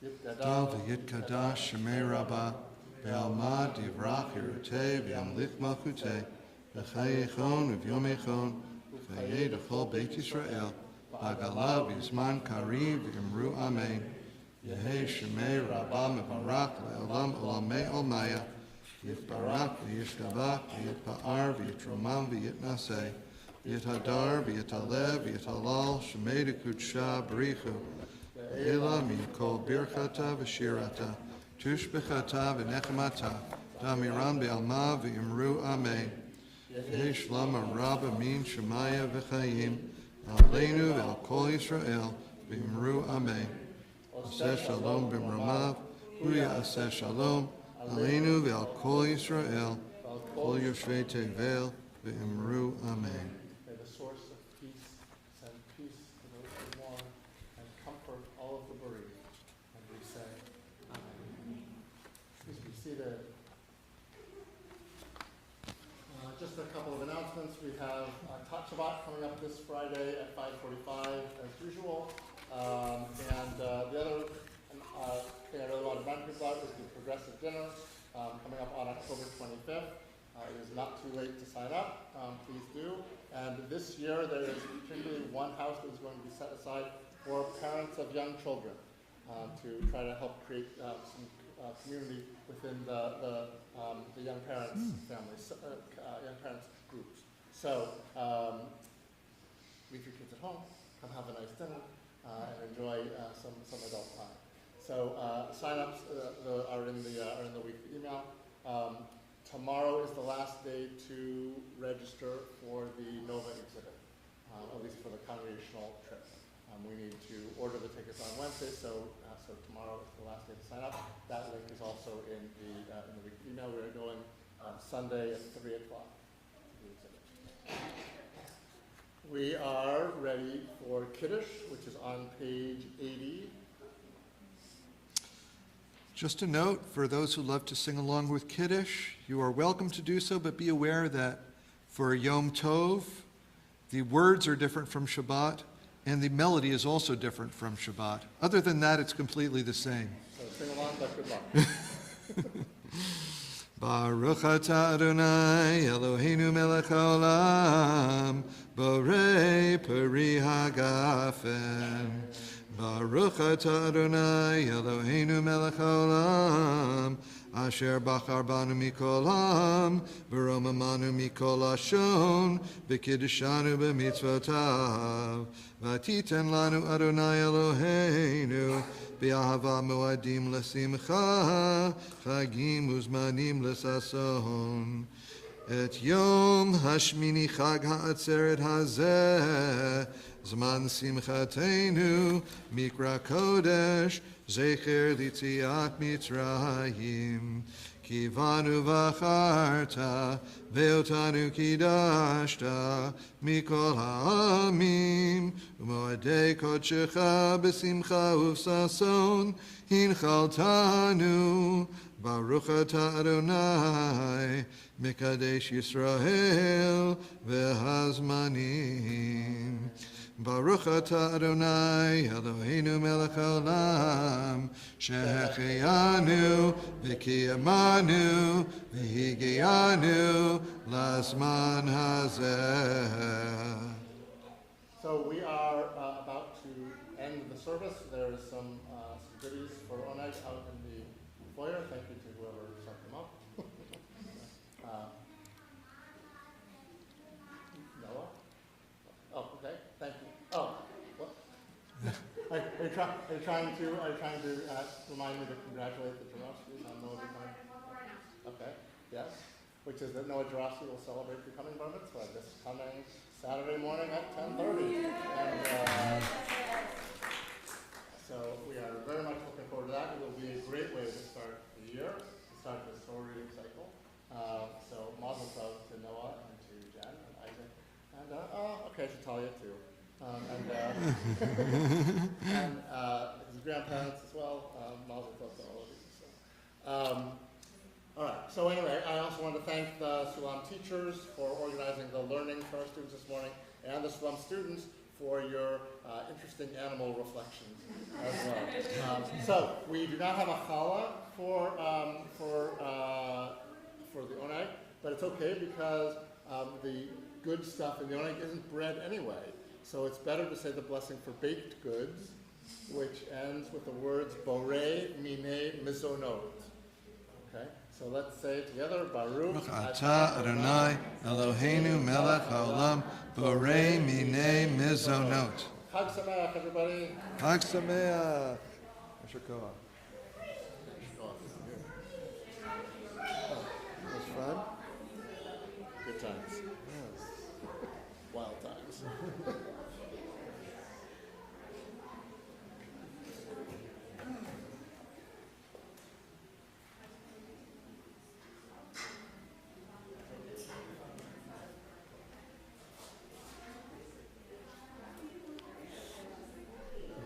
B: Yitgadal v'yitkadash shemei rabbah, ve'alma divrach yeruteh v'yamlich malchuteh, v'chayechon v'yomechon, v'chayei d'chol Beit Yisrael, v'agala v'yizman kariv v'imru amen. Yehei shemei rabbah mevarach le'olam olamei olmaya, yitbarak v'yishtabach v'yitpa'ar v'yitromam v'yitnaseh, Yitadar, V'yitalev, V'yitalal, Shemei Kudsha, B'richu, Ela Mikol Birchata V'shirata, Tushbechata V'nechemata, Damiran B'alma V'imru Amen. Yehi Shlam Rabba Min Shemaya V'chayim, Aleinu V'al Kol Yisrael, V'imru Amen. Aseh Shalom B'mramav, Huya Aseh Shalom, Aleinu V'al Kol Yisrael, Kol Yoshvei Tevel, V'imru Amen.
A: May the source of peace send peace to those who mourn and comfort all of the bereaved. And we say, Amen. Please be seated. Just a couple of announcements. We have Tot Shabbat coming up this Friday at 5:45 as usual. And the other thing I really want to remind people about is the Progressive Dinner coming up on October 25th. It is not too late to sign up. Please do. And this year there is particularly one house that is going to be set aside for parents of young children. to try to help create some community within the young parents families, young parents groups. So leave your kids at home, come have a nice dinner, and enjoy some adult time. So sign-ups are in the weekly email. Tomorrow is the last day to register for the Nova exhibit, at least for the congregational trip. We need to order the tickets on Wednesday, so tomorrow is the last day to sign up. That link is also in the weekly email. We are going Sunday at 3 o'clock to the exhibit. We are ready for Kiddush, which is on page 80.
B: Just a note, for those who love to sing along with Kiddush, you are welcome to do so, but be aware that for Yom Tov, the words are different from Shabbat, and the melody is also different from Shabbat. Other than that, it's completely the same.
A: So sing along, but good luck.
B: Baruch atah Adonai Eloheinu melech haolam borei peri hagafen. Baruch atah Adonai Eloheinu melech haolam asher bachar banu mikol am v'romamanu mikol hashon v'kiddushanu b'mitzvotav v'titen lanu Adonai Eloheinu b'ahava moadim l'simcha chagim uzmanim l'sason et yom hashmini chag ha'atzeret hazeh zman simchatenu mikra kodesh zecher litziat mitzrayim kivanu v'acharta ve'otanu kidashta mikol ha'amim u'moadei kodshecha b'simcha uv'sason hinchaltanu Baruch atah Adonai Mekadesh Yisrael v'hazmanim Baruch atah Adonai Eloheinu melech haolam shehecheyanu v'kiyamanu v'higeyanu lazman hazeh.
A: So we are about to end the service. There is some goodies for Oneg out in the foyer. Thank you to whoever set them up. Noah? Oh, okay. Thank you. Oh, what? Are you trying to remind me to congratulate the Jurassies on Noah becoming? Okay. Yes. Which is that Noah Jurassy will celebrate becoming bar mitzvah this coming Saturday morning at 10:30. And so we are very much looking forward to that. It will be a great way to start the year, to start the Torah reading cycle. So mazel tov to Noah and to Jen and Isaac, and okay, to Talia too, and his grandparents as well. Mazel tov to all of you. So. All right, so anyway, I also want to thank the Sulam teachers for organizing the learning for our students this morning, and the Sulam students for your interesting animal reflections as well. So we do not have a challah for the oneg, but it's okay because the good stuff in the oneg isn't bread anyway. So it's better to say the blessing for baked goods, which ends with the words borei mine mizonot. Okay, so let's say it together. Baruch
B: atah Adonai Eloheinu melech haolam borei minei mizonot.
A: Chag Sameach, everybody.
B: Chag Sameach. Yasher koach. It was fun.
A: Good times.
B: Yes.
A: Wild times.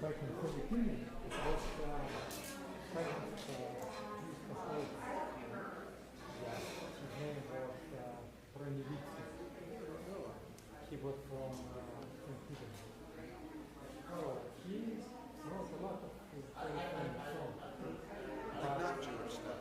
F: Back in the beginning, it was kind of Jewish pastoral. His name was Bronevitsky. He was from St. Petersburg. So he wrote a lot of his very famous songs. But
B: Jewish stuff.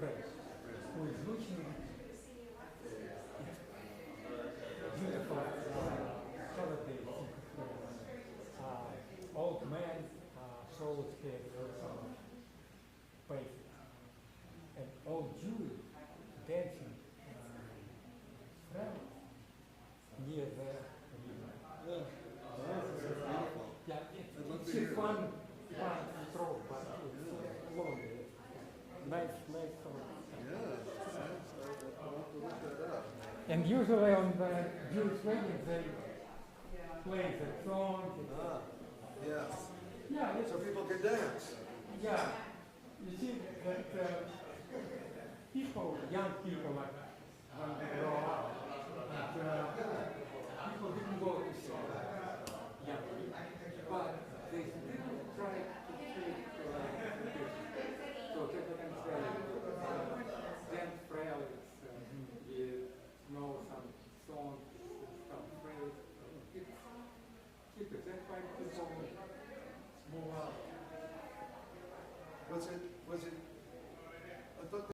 F: friend who is looking beautiful holiday old man shows his face, and old Jew dancing friend near the river. Yeah, it's a fun stroke, but it's lonely. Nice song. And usually on the Jewish wedding they play the song.
B: Yes.
F: Yeah, it's,
B: So people can dance.
F: yeah. You see that people, young people, like when they grow up, and people didn't go to school.